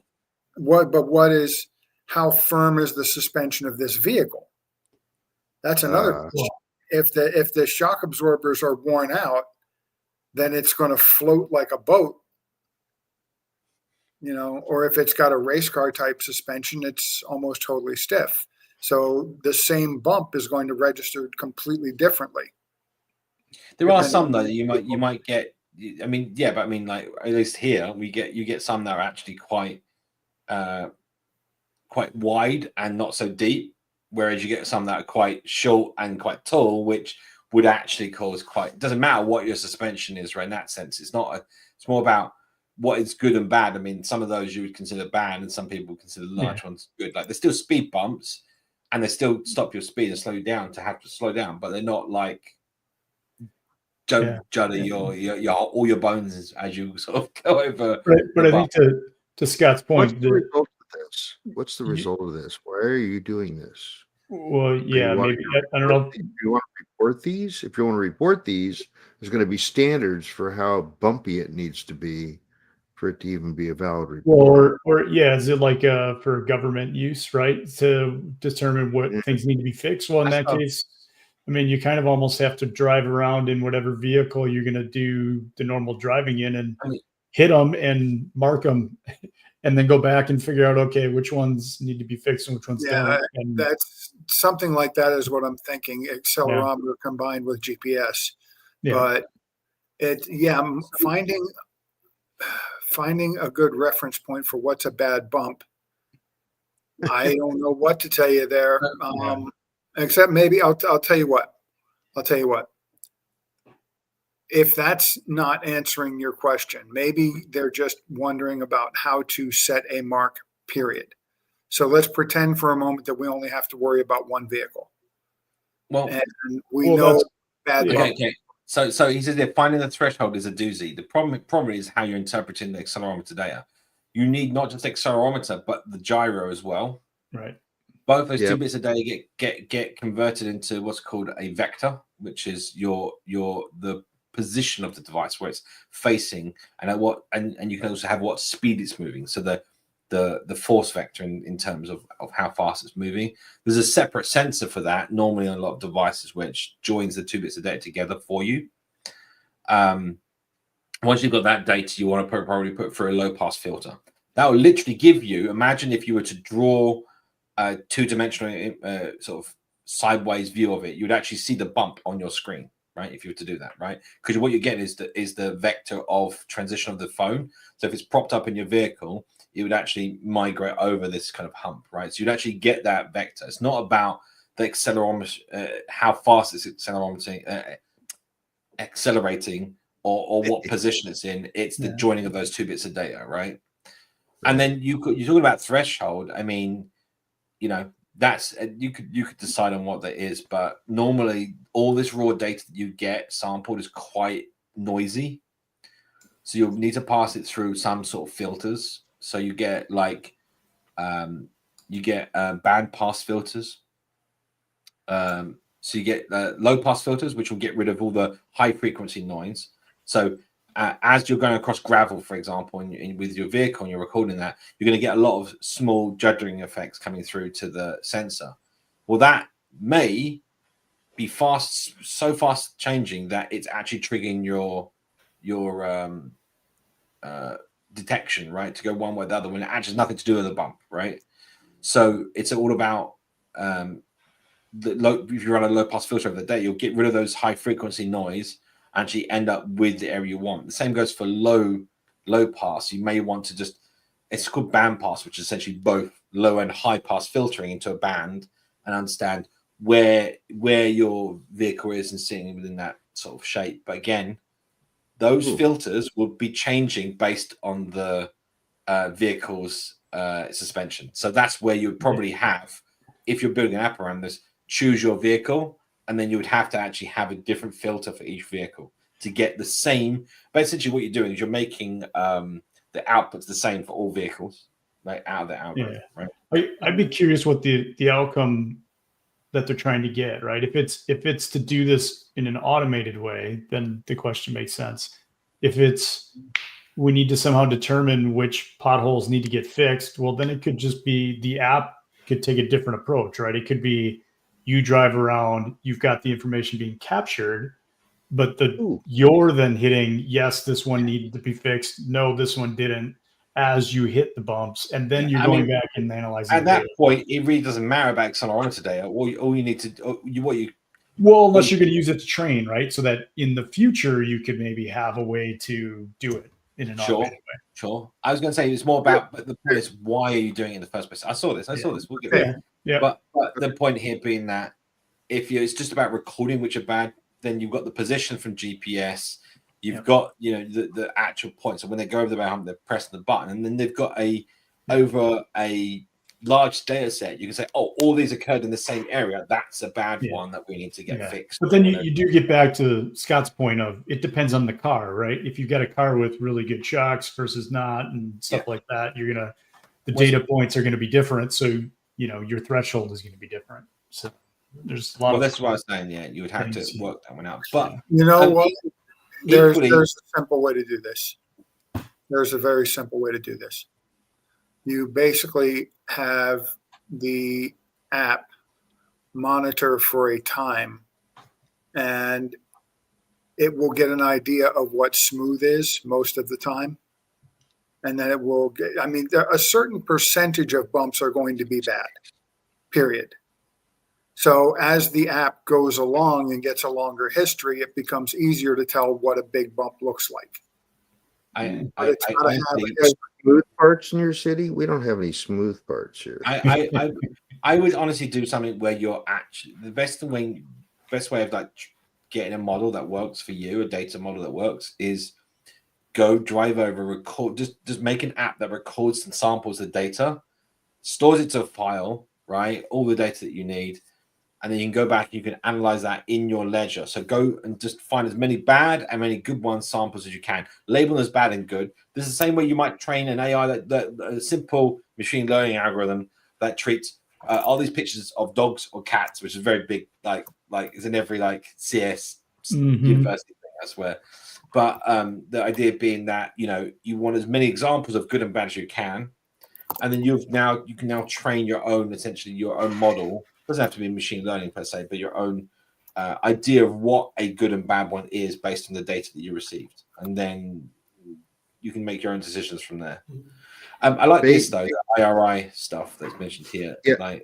C: how firm is the suspension of this vehicle? That's another question. If the shock absorbers are worn out, then it's going to float like a boat, or if it's got a race car type suspension, it's almost totally stiff. So the same bump is going to register completely differently.
A: there are some though that you might get. I mean, yeah, but I mean, like at least here you get some that are actually quite wide and not so deep, whereas you get some that are quite short and quite tall, which would actually cause quite. It doesn't matter what your suspension is, right? In that sense, it's more about what is good and bad. I mean, some of those you would consider bad, and some people consider large ones good. Like they're still speed bumps, and they still stop your speed and slow you down to have to slow down, but they're not like don't judder your all your bones as you sort of go over.
D: Right, but I think to Scott's point,
B: What's the result of this? What's the result of this? Why are you doing this?
D: Well, yeah, maybe I don't know.
B: If you want to report these, there's going to be standards for how bumpy it needs to be for it to even be a valid report.
D: Or is it like for government use, right? To determine what things need to be fixed. Well, in that case, I mean, you kind of almost have to drive around in whatever vehicle you're going to do the normal driving in and hit them and mark them, and then go back and figure out, okay, which ones need to be fixed and which ones don't. And
C: that's something like that is what I'm thinking. Accelerometer combined with GPS, but I'm finding a good reference point for what's a bad bump. I don't know what to tell you there. Except maybe I'll tell you what. If that's not answering your question, maybe they're just wondering about how to set a mark, period. So let's pretend for a moment that we only have to worry about one vehicle.
A: Well,
C: and we know bad bump.
A: Okay. So he says that finding the threshold is a doozy. The problem is how you're interpreting the accelerometer data. You need not just accelerometer, but the gyro as well.
D: Right.
A: Both those two bits of data get converted into what's called a vector, which is the position of the device where it's facing, and you can also have what speed it's moving. So the force vector in terms of how fast it's moving. There's a separate sensor for that, normally on a lot of devices, which joins the two bits of data together for you. Once you've got that data, you want to probably put through a low pass filter. That will literally give you, imagine if you were to draw a two-dimensional sort of sideways view of it, you would actually see the bump on your screen, right? If you were to do that, right? Because what you get is the vector of transition of the phone. So if it's propped up in your vehicle, it would actually migrate over this kind of hump, right? So you'd actually get that vector. It's not about the accelerometer, how fast it's accelerometer, accelerating or what position it's in. It's the joining of those two bits of data, right? And then you're talking about threshold. I mean, that's you could decide on what that is, but normally all this raw data that you get sampled is quite noisy. So you'll need to pass it through some sort of filters. So you get band pass filters. So you get low pass filters, which will get rid of all the high frequency noise. So as you're going across gravel, for example, and with your vehicle and you're recording that, you're going to get a lot of small juddering effects coming through to the sensor. Well, that may be so fast changing that it's actually triggering your detection, right, to go one way or the other when it actually has nothing to do with the bump, right? So it's all about if you run a low pass filter over the day, you'll get rid of those high frequency noise, actually end up with the area you want. The same goes for low pass. You may want to it's called band pass, which is essentially both low and high pass filtering into a band and understand where your vehicle is and sitting within that sort of shape. But again, those filters will be changing based on the vehicle's suspension. So that's where you would probably have, if you're building an app around this, choose your vehicle, and then you would have to actually have a different filter for each vehicle to get the same. But essentially what you're doing is you're making the outputs the same for all vehicles, right, out of the algorithm.
D: Yeah.
A: Right?
D: I'd be curious what the outcome that they're trying to get, right? If it's to do this in an automated way, then the question makes sense. If it's we need to somehow determine which potholes need to get fixed, well, then it could just be the app could take a different approach, right? It could be you drive around, you've got the information being captured, but you're then hitting, yes, this one needed to be fixed. No, this one didn't, as you hit the bumps. And then you're going back and analyzing.
A: At that point, it really doesn't matter about accelerometer data. All you need to
D: unless you're going to use it to train, right? So that in the future, you could maybe have a way to do it in an automated way.
A: Sure. I was going to say it's more about, but the point is, why are you doing it in the first place? I saw this. We'll get there.
D: Yeah.
A: But the point here being that it's just about recording which are bad, then you've got the position from GPS, you've got the actual point. So when they go over the hump, they're pressing the button, and then they've got over a large data set. You can say, oh, all these occurred in the same area. That's a bad one that we need to get fixed.
D: But then you do get back to Scott's point of it depends on the car, right? If you've got a car with really good shocks versus not and stuff like that, the data points are going to be different. So, your threshold is going to be different. So there's a lot of.
A: That's what I was saying. Yeah, you would have to work that one out. But
C: what? There's a simple way to do this. There's a very simple way to do this. You basically have the app monitor for a time, and it will get an idea of what smooth is most of the time. And then it will get, a certain percentage of bumps are going to be bad, period. So as the app goes along and gets a longer history, it becomes easier to tell what a big bump looks like.
B: Smooth parts in your city? We don't have any smooth parts here.
A: I would honestly do something where you're actually the best way of getting a model that works for you, a data model that works, is go drive over, record, just make an app that records and samples the data, stores it to a file, right? All the data that you need. And then you can go back, you can analyze that in your ledger. So go and just find as many bad and many good samples as you can. Label them as bad and good. This is the same way you might train an AI, that a simple machine learning algorithm that treats all these pictures of dogs or cats, which is very big, like it's in every CS university thing, I swear. But the idea being that you want as many examples of good and bad as you can, and then you can now train your own model. It doesn't have to be machine learning per se, but your own idea of what a good and bad one is based on the data that you received, and then you can make your own decisions from there. I like this though, the IRI stuff that's mentioned here.
B: Yeah.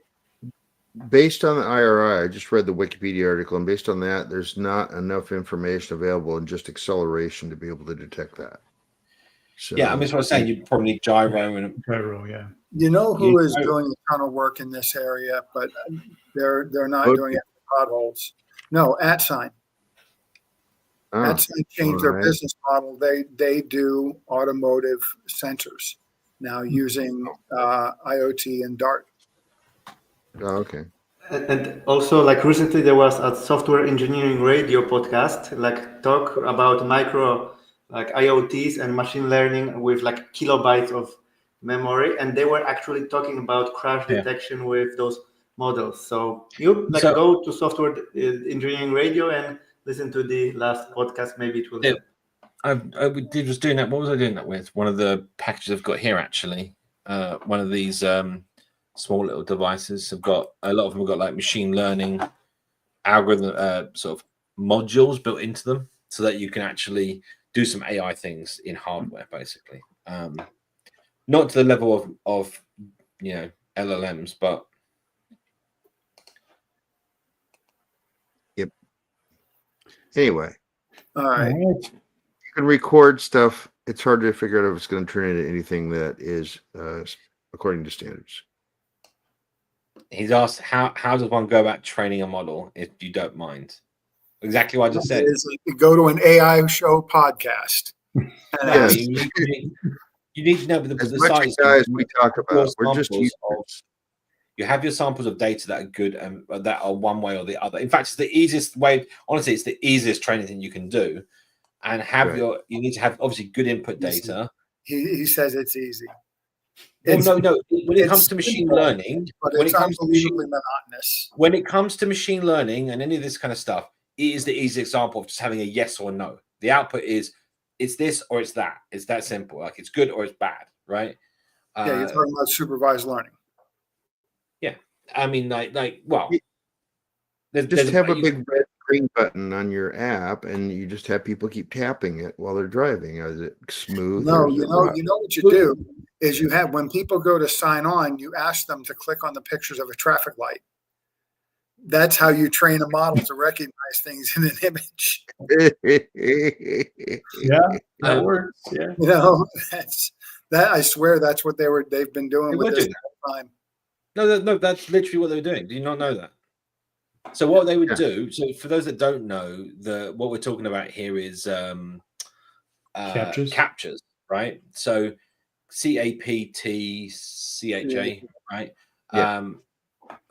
B: Based on the IRI, I just read the Wikipedia article, and based on that, there's not enough information available in just acceleration to be able to detect that. So,
A: that's what I was saying. You probably need gyro and
D: gyro, yeah.
C: You know who is doing a ton of work in this area, but they're not doing it for potholes. No, @sign. That's going to change their
B: right.
C: business model. They do automotive sensors now using IoT and Dart.
B: Oh, okay.
F: And also, like recently, there was a software engineering radio podcast, like talk about micro, like IoTs and machine learning with like kilobytes of memory, and they were actually talking about crash detection with those models. So you like go to software engineering radio and listen to the last podcast. Maybe it will help.
A: I was doing that. What was I doing that with? One of the packages I've got here, actually. One of these small little devices have got, a lot of them have got like machine learning algorithm sort of modules built into them, so that you can actually do some AI things in hardware, basically. Not to the level of LLMs, but
B: Yep. Anyway,
C: All right.
B: you can record stuff. It's hard to figure out if it's going to turn into anything that is according to standards.
A: he's asked how does one go about training a model, if you don't mind? Exactly what I just said.
C: Go to an AI show podcast.
A: No, you need to know the
B: As
A: the
B: much
A: size
B: as we talk about, we're just
A: samples
B: users.
A: you have your samples of data that are good and that are one way or the other. In fact, it's the easiest way. Honestly, it's the easiest training thing you can do. And have you need to have obviously good input data.
C: He says it's easy.
A: Well, no. When it comes to machine learning,
C: but
A: when
C: it's
A: it comes to
C: monotonous.
A: When it comes to machine learning and any of this kind of stuff, it is the easy example of just having a yes or no. The output is it's this or it's that. It's that simple. Like it's good or it's bad, right?
C: Yeah, you're talking about supervised learning.
A: Yeah, I mean, well,
B: just have a big red green button on your app, and you just have people keep tapping it while they're driving. Is it smooth?
C: No, you know what you do is you have, when people go to sign on, you ask them to click on the pictures of a traffic light. That's how you train a model to recognize things in an image.
D: Yeah, that works. Yeah,
C: that. I swear that's what they've been doing with this the whole time.
A: No, that's literally what they were doing. Do you not know that? So what they would do, so for those that don't know, what we're talking about here is captures, right? So CAPTCHA, right? Yeah.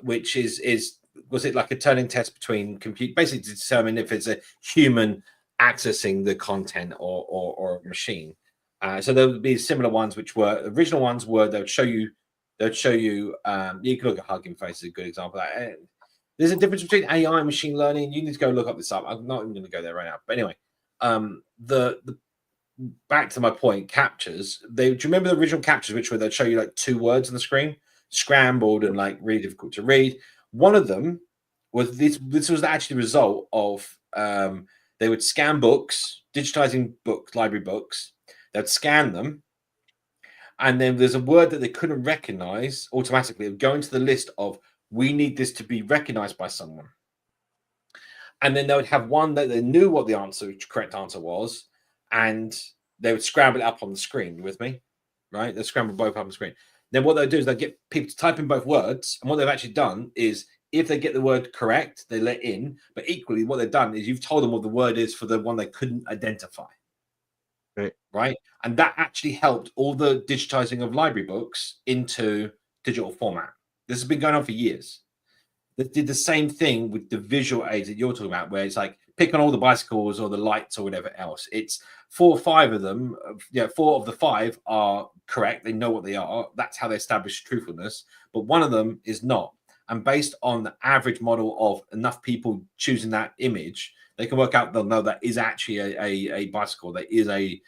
A: Which is was it like a Turing test between compute, basically to determine if it's a human accessing the content or a machine. So there would be similar ones, which were the original ones were they would show you you can look at Hugging Face is a good example of that. There's a difference between AI and machine learning. You need to go look up this up. I'm not even going to go there right now. But anyway, the back to my point, captures. Do you remember the original captures, which were they'd show you like two words on the screen, scrambled and like really difficult to read. One of them was this was actually the result of they would scan books, digitizing books, library books. They'd scan them, and then there's a word that they couldn't recognize automatically. It would go into the list of, we need this to be recognized by someone. And then they would have one that they knew what the correct answer was, and they would scramble it up on the screen. You with me? Right? They scramble both up on the screen. Then what they'll do is they'll get people to type in both words. And what they've actually done is, if they get the word correct, they let in. But equally, what they've done is you've told them what the word is for the one they couldn't identify. Right? And that actually helped all the digitizing of library books into digital format. This has been going on for years. They did the same thing with the visual aids that you're talking about, where it's like pick on all the bicycles or the lights or whatever else. It's 4 or 5 of them. 4 of the 5 are correct. They know what they are. That's how they establish truthfulness. But one of them is not. And based on the average model of enough people choosing that image, they can work out, they'll know that is actually a bicycle, that is a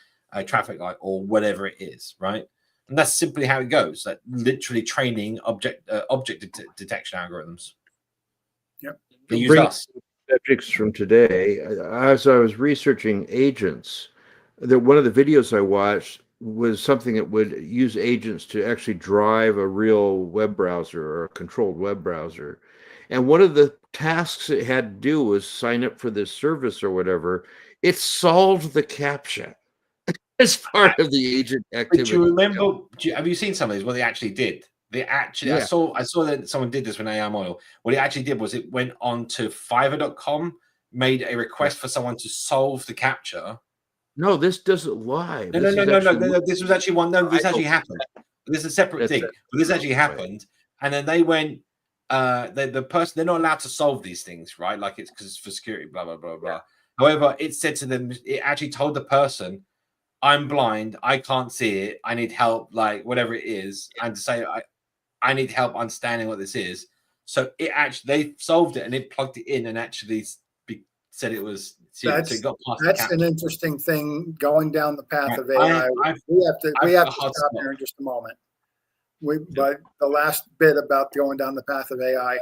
A: traffic light or whatever it is, right? And that's simply how it goes. Like literally training object detection algorithms.
C: Yep.
A: They use us.
B: Subjects from today. As I was researching agents, one of the videos I watched was something that would use agents to actually drive a real web browser or a controlled web browser. And one of the tasks it had to do was sign up for this service or whatever. It solved the CAPTCHA as part of the agent activity.
A: But you remember? Have you seen some of these? What they actually did? They actually, I saw that someone did this with an AI model. What it actually did was it went on to Fiverr.com, made a request for someone to solve the capture.
B: No, this does it live.
A: No. This was actually one. No, this actually happened. This is a separate thing. But this actually happened, and then they went. The person, they're not allowed to solve these things, right? Like it's because it's for security, blah blah blah blah. However, it said to them, it actually told the person, "I'm blind. I can't see it. I need help." Like whatever it is, and to say, "I need help understanding what this is." So it actually they solved it and it plugged it in and actually said it was.
C: That's an interesting thing going down the path of AI. We have to stop here in just a moment. But the last bit about going down the path of AI,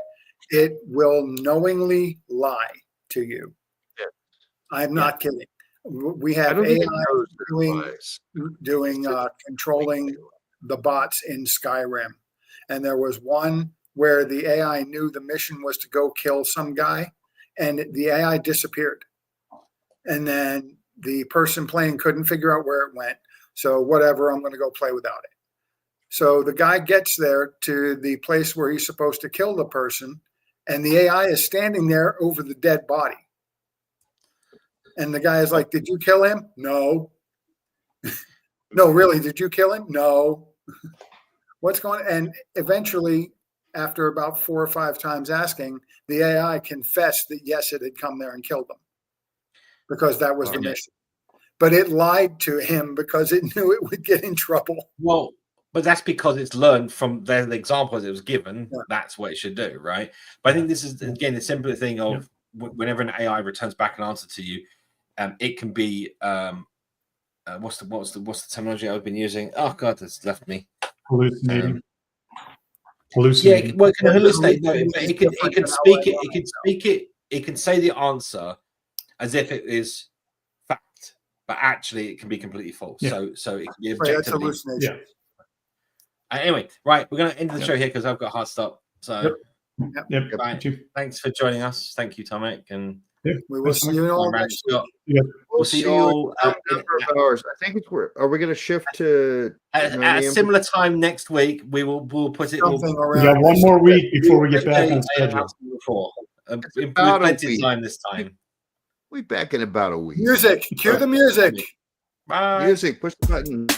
C: it will knowingly lie to you. Yeah. I'm not kidding. We have AI doing controlling the bots in Skyrim. And there was one where the AI knew the mission was to go kill some guy, and the AI disappeared. And then the person playing couldn't figure out where it went. So whatever, I'm going to go play without it. So the guy gets there to the place where he's supposed to kill the person, and the AI is standing there over the dead body. And the guy is like, "Did you kill him?" "No." "No, really? Did you kill him?" "No." What's going on? And eventually, after about 4 or 5 times asking, the AI confessed that yes, it had come there and killed them because that was the mission. But it lied to him because it knew it would get in trouble.
A: Well, but that's because it's learned from the examples it was given. Yeah. That's what it should do, right? But I think this is, again, a simple thing of whenever an AI returns back an answer to you, it can be what's the terminology I've been using? Oh God, it's left me.
D: Hallucinating.
A: Yeah, well, it can hallucinate. No, but it can speak it. It can speak it. It can say the answer as if it is fact, but actually it can be completely false. Yeah. So it can be objectively.
C: That's hallucination.
A: Yeah. Anyway, right, we're going to end the show here because I've got a hard stop. So, right, thanks for joining us. Thank you, Tomek, and
C: we will see you all next week.
A: We'll see you all
B: in a number of hours. I think are we going to shift to
A: at a similar time next week? We'll put it.
D: We got one more week before we get back on schedule.
A: We've plenty of time this time.
B: We'll be back in about a week.
C: Music. Cue the music.
A: Bye.
B: Music. Push the button.